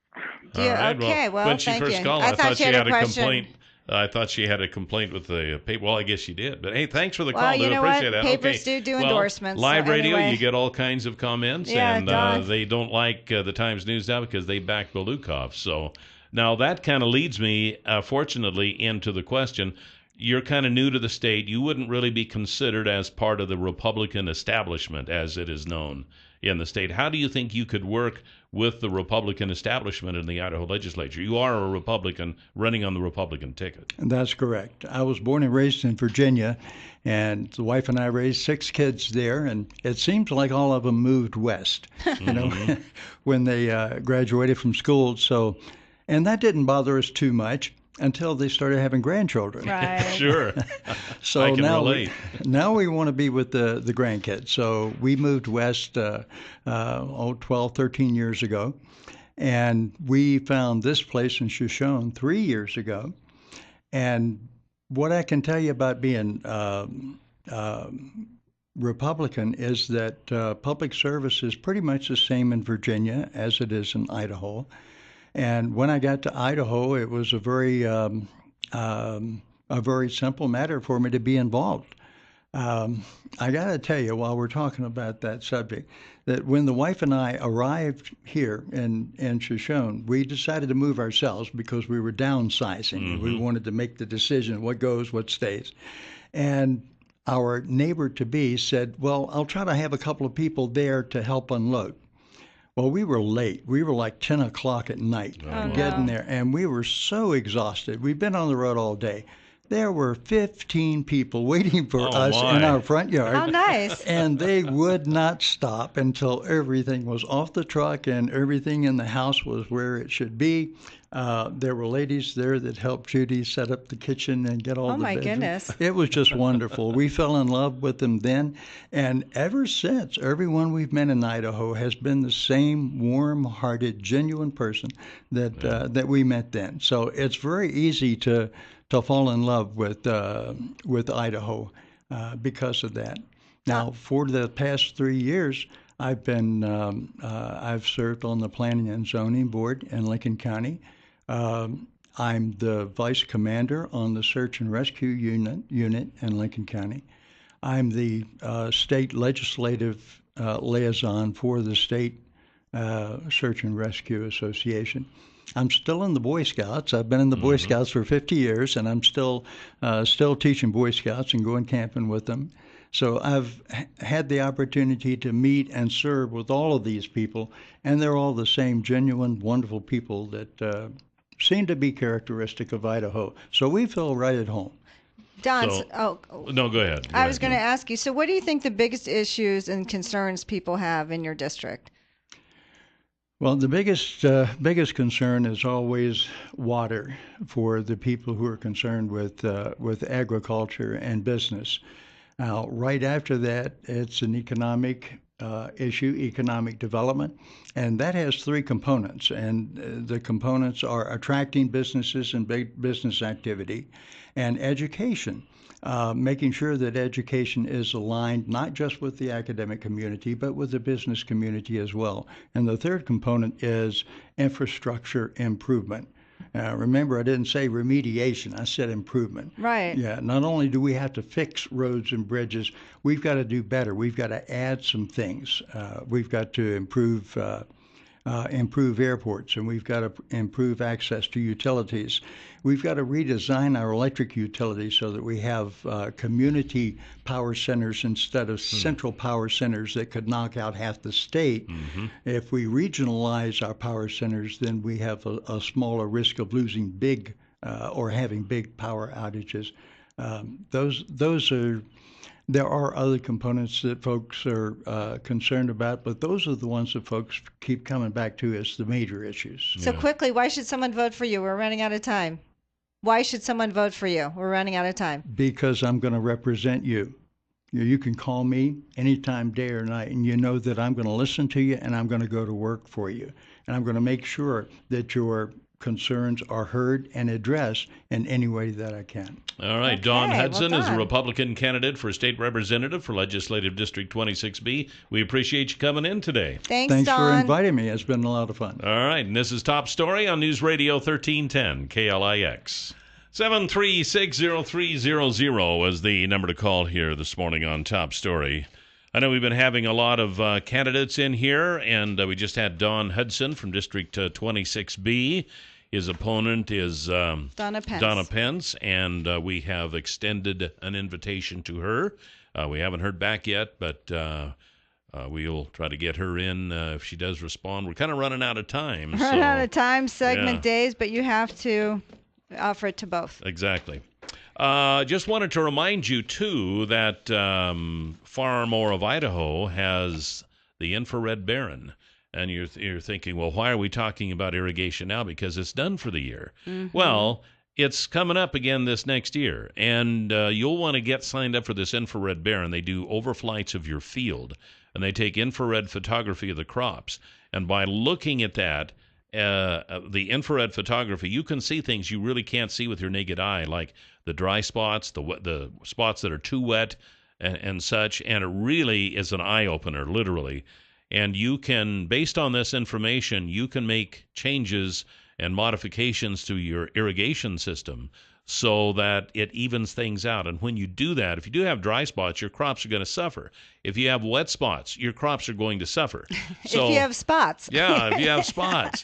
All right. Okay, well, when she thank first you. called, I thought she you had had a a question. complaint. I thought she had a complaint with the paper. Well, I guess she did. But hey, thanks for the Well, call. you Do know appreciate what? that. Papers okay. do well, endorsements. Live So radio, anyway. you get all kinds of comments, Yeah, and Don. they don't like the Times News now because they back Belukoff. So now that kind of leads me, fortunately, into the question. You're kind of new to the state. You wouldn't really be considered as part of the Republican establishment, as it is known in the state. How do you think you could work with the Republican establishment in the Idaho legislature? You are a Republican running on the Republican ticket. That's correct. I was born and raised in Virginia, and the wife and I raised 6 kids there, and it seems like all of them moved west, when they graduated from school. So, and that didn't bother us too much until they started having grandchildren. Right. Sure. So I can now relate. now we want to be with the grandkids. So we moved west 12, 13 years ago, and we found this place in Shoshone 3 years ago. And what I can tell you about being Republican is that public service is pretty much the same in Virginia as it is in Idaho. And when I got to Idaho, it was a very simple matter for me to be involved. I got to tell you, while we're talking about that subject, that when the wife and I arrived here in Shoshone, we decided to move ourselves because we were downsizing. We wanted to make the decision what goes, what stays. And our neighbor-to-be said, well, I'll try to have a couple of people there to help unload. Well, we were late. We were like 10 o'clock at night getting there, and we were so exhausted. We've been on the road all day. There were 15 people waiting for us in our front yard. How nice. And they would not stop until everything was off the truck and everything in the house was where it should be. There were ladies there that helped Judy set up the kitchen and get all the Oh, my bedroom. goodness. It was just wonderful. We fell in love with them then. And ever since, everyone we've met in Idaho has been the same warm-hearted, genuine person that we met then. So it's very easy to fall in love with Idaho because of that. Now, for the past 3 years, I've served on the Planning and Zoning Board in Lincoln County. I'm the vice commander on the Search and Rescue unit in Lincoln County. I'm the state legislative liaison for the State Search and Rescue Association. I'm still in the Boy Scouts. I've been in the Boy Scouts for 50 years, and I'm still teaching Boy Scouts and going camping with them. So I've had the opportunity to meet and serve with all of these people, and they're all the same genuine, wonderful people that seem to be characteristic of Idaho. So we feel right at home. Don, No, go ahead. I was going to ask you, so what do you think the biggest issues and concerns people have in your district? Well, the biggest concern is always water for the people who are concerned with agriculture and business. Now, right after that, it's an economic issue, economic development, and that has 3 components. And the components are attracting businesses and big business activity, and education. Making sure that education is aligned not just with the academic community, but with the business community as well. And the third component is infrastructure improvement. Remember, I didn't say remediation, I said improvement. Right. Yeah, not only do we have to fix roads and bridges, we've got to do better. We've got to add some things. We've got to improve airports, and we've got to improve access to utilities. We've got to redesign our electric utilities so that we have community power centers instead of central power centers that could knock out half the state. If we regionalize our power centers, then we have a smaller risk of losing big or having big power outages. There are other components that folks are concerned about, but those are the ones that folks keep coming back to as the major issues. So quickly, why should someone vote for you? We're running out of time. Why should someone vote for you? We're running out of time. Because I'm going to represent you. You can call me anytime, day or night, and you know that I'm going to listen to you and I'm going to go to work for you. And I'm going to make sure that your concerns are heard and addressed in any way that I can. All right. Okay, Dawn well Hudson is a done. Republican candidate for state representative for Legislative District 26B. We appreciate you coming in today. Thanks, Thanks for Dawn. inviting me. It's been a lot of fun. All right. And this is Top Story on News Radio 1310 KLIX. 7360300 is the number to call here this morning on Top Story. I know we've been having a lot of candidates in here, and we just had Dawn Hudson from District 26B. His opponent is Donna Pence, and we have extended an invitation to her. We haven't heard back yet, but we'll try to get her in if she does respond. We're kind of running out of time. Run out of time, segment days, but you have to offer it to both. Exactly. Just wanted to remind you, too, that Far More of Idaho has the infrared barren. And you're thinking, well, why are we talking about irrigation now? Because it's done for the year. Mm-hmm. Well, it's coming up again this next year, and you'll want to get signed up for this infrared barren. They do overflights of your field, and they take infrared photography of the crops. And by looking at that, the infrared photography, you can see things you really can't see with your naked eye, like the dry spots, the spots that are too wet, and such. And it really is an eye-opener, literally. And you can, based on this information, you can make changes and modifications to your irrigation system so that it evens things out. And when you do that, if you do have dry spots, your crops are going to suffer. If you have wet spots, your crops are going to suffer. So, if you have spots. Yeah, if you have spots.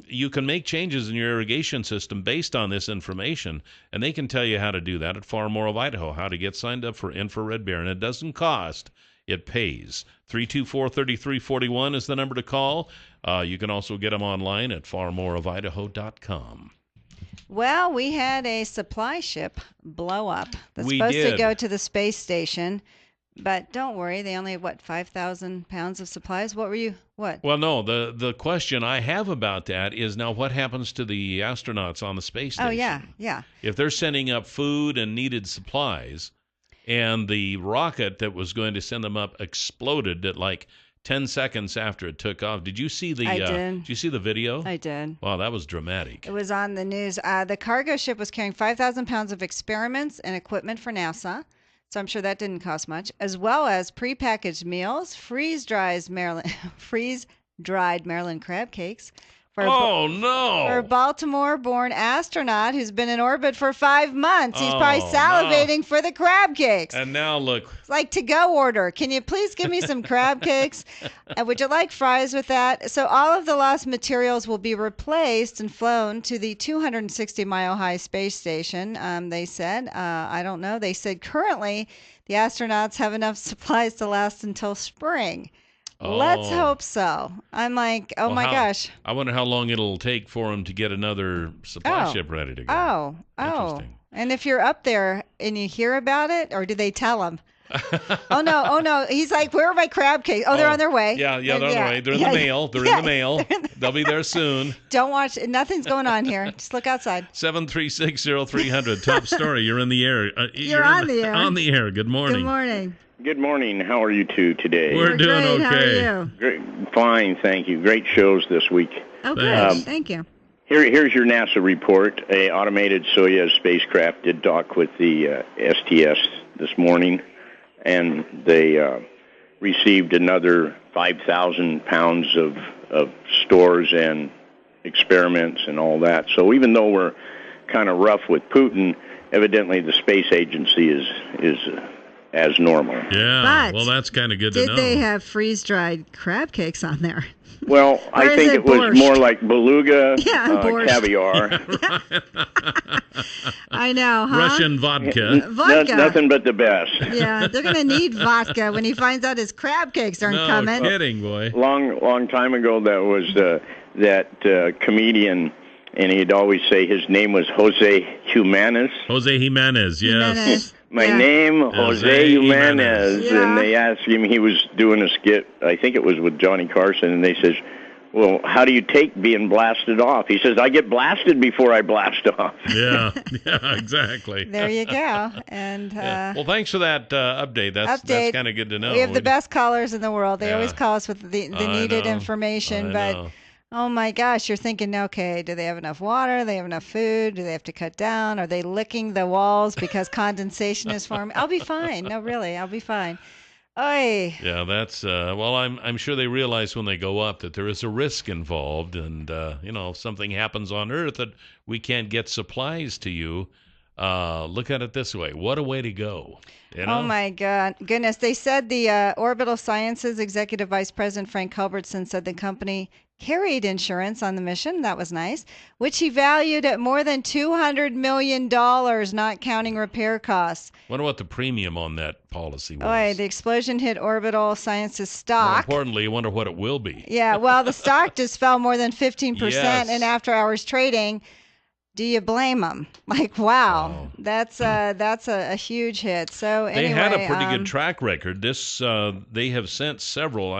You can make changes in your irrigation system based on this information, and they can tell you how to do that at Far More of Idaho, how to get signed up for infrared barren. It doesn't cost. It pays. 324-3341 is the number to call. You can also get them online at farmoreofidaho.com. Well, we had a supply ship blow up that's We supposed to did. go to the space station. But don't worry, they only have, 5,000 pounds of supplies? What? Well, no, the question I have about that is now what happens to the astronauts on the space station? Oh, yeah. If they're sending up food and needed supplies, and the rocket that was going to send them up exploded at like 10 seconds after it took off. Did you see the I did. Did you see the video? I did. Wow, that was dramatic. It was on the news. The cargo ship was carrying 5,000 pounds of experiments and equipment for NASA. So I'm sure that didn't cost much, as well as prepackaged meals, freeze-dried Maryland crab cakes for a Baltimore-born astronaut who's been in orbit for 5 months. He's probably salivating for the crab cakes. And now look. It's like to-go order. Can you please give me some crab cakes? Would you like fries with that? So all of the lost materials will be replaced and flown to the 260-mile-high space station, they said. I don't know. They said currently the astronauts have enough supplies to last until spring. Let's hope so. I'm like, my gosh. I wonder how long it'll take for them to get another supply ship ready to go. Interesting. And if you're up there and you hear about it, or do they tell them? Oh no. He's like, where are my crab cakes? Oh, they're on their way. Yeah, they're on their way. They're in the mail. They're in the mail. They'll be there soon. Don't watch. Nothing's going on here. Just look outside. 7360300. Top story. You're in the air. You're on the air. On the air. Good morning. Good morning. Good morning. How are you two today? We're doing great. okay. How are you? Great. Fine, thank you. Great shows this week. Oh, good. Thank you. Here's your NASA report. A automated Soyuz spacecraft did dock with the STS this morning, and they received another 5,000 pounds of stores and experiments and all that. So even though we're kind of rough with Putin, evidently the space agency is as normal. Yeah, But well, that's kind of good to know. Did they have freeze-dried crab cakes on there? Well, I think it was borscht? more like beluga, borscht. caviar. I know, huh? Russian vodka. Vodka. Nothing but the best. Yeah, they're going to need vodka when he finds out his crab cakes aren't coming. No kidding, boy. Long time ago, that was that comedian, and he'd always say his name was Jose Jimenez. Jose Jimenez, yes. Jimenez. My name, Jose Jimenez. Yeah. And they asked him, he was doing a skit, I think it was with Johnny Carson, and they says, Well, how do you take being blasted off? He says, I get blasted before I blast off. Yeah, exactly. There you go. And Well, thanks for that update. That's kind of good to know. We have the best callers in the world. They Yeah. always call us with the needed information. I but know. oh my gosh, you're thinking, okay, do they have enough water? Do they have enough food? Do they have to cut down? Are they licking the walls because condensation is forming? I'll be fine. No, really, I'll be fine. Oy. Yeah, that's well. I'm sure they realize when they go up that there is a risk involved, and if something happens on Earth that we can't get supplies to you, look at it this way: what a way to go! Oh my goodness! They said the Orbital Sciences executive vice president Frank Culbertson said the company carried insurance on the mission. That was nice, which he valued at more than $200 million, not counting repair costs. Wonder what the premium on that policy was. Boy, the explosion hit Orbital Sciences stock. More importantly, I wonder what it will be. Yeah, well, the stock just fell more than 15% Yes. in after-hours trading. Do you blame them? Like, wow, that's a huge hit. So anyway, They had a pretty good track record. They have sent several.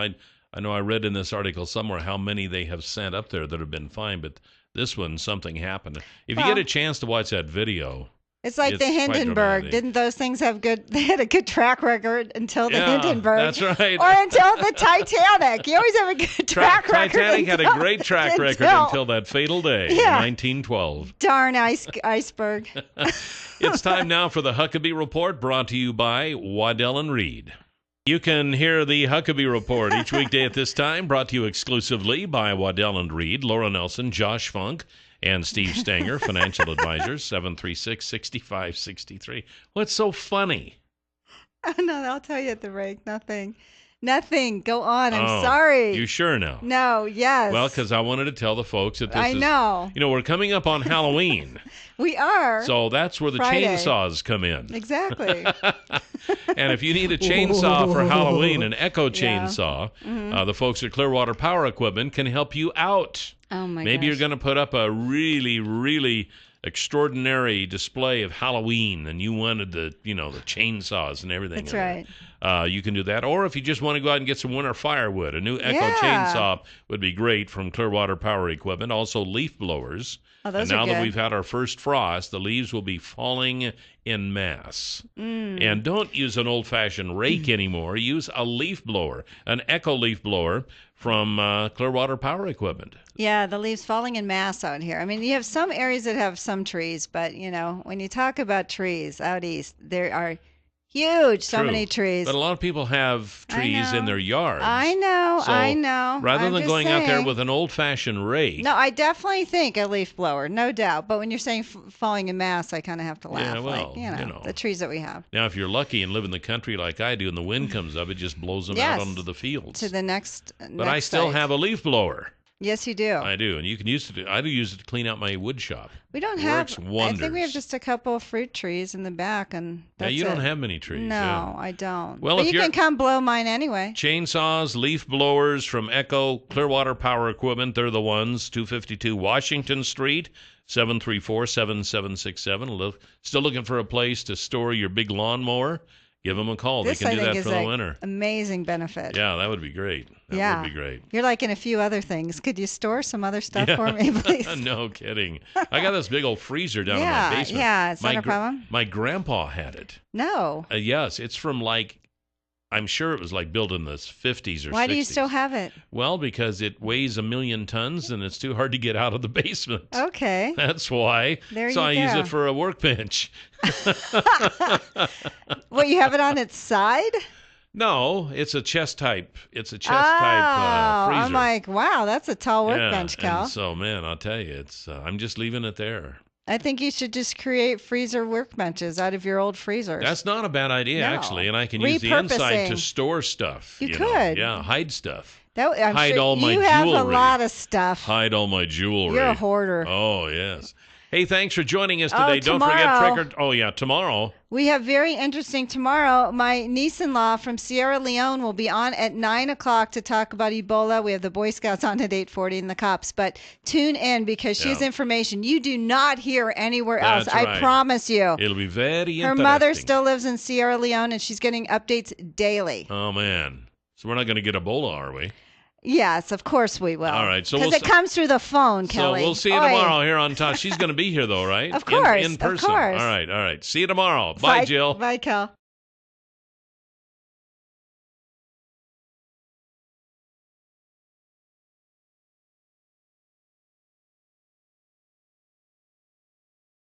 I know I read in this article somewhere how many they have sent up there that have been fine, but this one, something happened. If you get a chance to watch that video, it's like the quite Hindenburg. dramatic. Didn't those things have good? They had a good track record until the Hindenburg. That's right. Or until the Titanic. You always have a good track record. Titanic had a great track record until that fatal day in Yeah. 1912. Darn iceberg. It's time now for the Huckabee Report, brought to you by Waddell & Reed. You can hear the Huckabee Report each weekday at this time, brought to you exclusively by Waddell & Reed, Laura Nelson, Josh Funk, and Steve Stanger, financial advisors, 736-6563. What's so funny? Oh, no, I'll tell you at the break. Nothing. Go on. I'm Oh, sorry. You sure now? No, yes. Well, because I wanted to tell the folks that this I know. we're coming up on Halloween. We are. So that's where the Friday. chainsaws come in. Exactly. And if you need a chainsaw for Halloween, an Echo chainsaw, Mhm. the folks at Clearwater Power Equipment can help you out. Oh, my Maybe you're gosh. going to put up a really, really extraordinary display of Halloween, and you wanted the chainsaws and everything. That's in right. there. You can do that. Or if you just want to go out and get some winter firewood, a new Echo Yeah. chainsaw would be great from Clearwater Power Equipment. Also, leaf blowers. Oh, those and now are that good. we've had our first frost, the leaves will be falling en masse. Mm. And don't use an old-fashioned rake anymore. Use a leaf blower, an Echo leaf blower from Clearwater Power Equipment. Yeah, the leaves falling in mass out here. I mean, you have some areas that have some trees, but, when you talk about trees out east, there are huge, so True. many trees. But a lot of people have I trees in know. their yards. I know, So I know. Rather I'm than just going out there saying. with an old-fashioned rake. No, I definitely think a leaf blower, no doubt. But when you're saying falling in mass, I kind of have to laugh. Yeah, well, the trees that we have. Now, if you're lucky and live in the country like I do and the wind comes up, it just blows them out Yes. onto the fields. To the next. But I still have a leaf blower. Yes, you do. I do, and you can use it. I do use it to clean out my wood shop. We don't Works have. wonders. I think we have just a couple of fruit trees in the back, and Now, that's you don't it. have many trees. No, yeah. I don't. Well, but if you you're- can come blow mine anyway. Chainsaws, leaf blowers from Echo Clearwater Power Equipment. They're the ones. 252 Washington Street, 734-7767. Still looking for a place to store your big lawnmower? Give them a call. This they can I do think that is for the an winter. amazing benefit. Yeah, that would be great. That Yeah. would be great. You're like in a few other things. Could you store some other stuff Yeah. for me, please? No kidding. I got this big old freezer down in Yeah, my basement. yeah, it's not my a problem. My grandpa had it. No. Yes, it's from I'm sure it was built in the 50s or 60s. Why do you still have it? Well, because it weighs 1 million tons and it's too hard to get out of the basement. Okay. That's why. There so you I use go. it for a workbench. What, you have it on its side? No, it's a chest type. It's a chest Oh, type freezer. I'm like, wow, that's a tall Yeah, workbench, Cal. and so, man, I'll tell you, it's. I'm just leaving it there. I think you should just create freezer workbenches out of your old freezers. That's not a bad idea, No. actually, and I can use the inside to Repurposing. store stuff. You know. could. Yeah, hide stuff. I'm hide sure all my you have a jewelry. lot of stuff. Hide all my jewelry. You're a hoarder. Oh, yes. Hey, thanks for joining us Oh, today. Don't forget tomorrow. Oh, yeah, tomorrow. We have very interesting tomorrow. My niece-in-law from Sierra Leone will be on at 9 o'clock to talk about Ebola. We have the Boy Scouts on at 8:40 and the cops. But tune in because she has Yeah. information you do not hear anywhere else. That's I right. promise you. It'll be very Her interesting. mother still lives in Sierra Leone, and she's getting updates daily. Oh, man. So we're not going to get Ebola, are we? Yes, of course we will. All right, so because we'll it comes through the phone, Kelly. So we'll see you tomorrow here on Tosh. She's going to be here though, right? Of course, in person. of course. All right. See you tomorrow. Bye, Jill. Bye, Kel.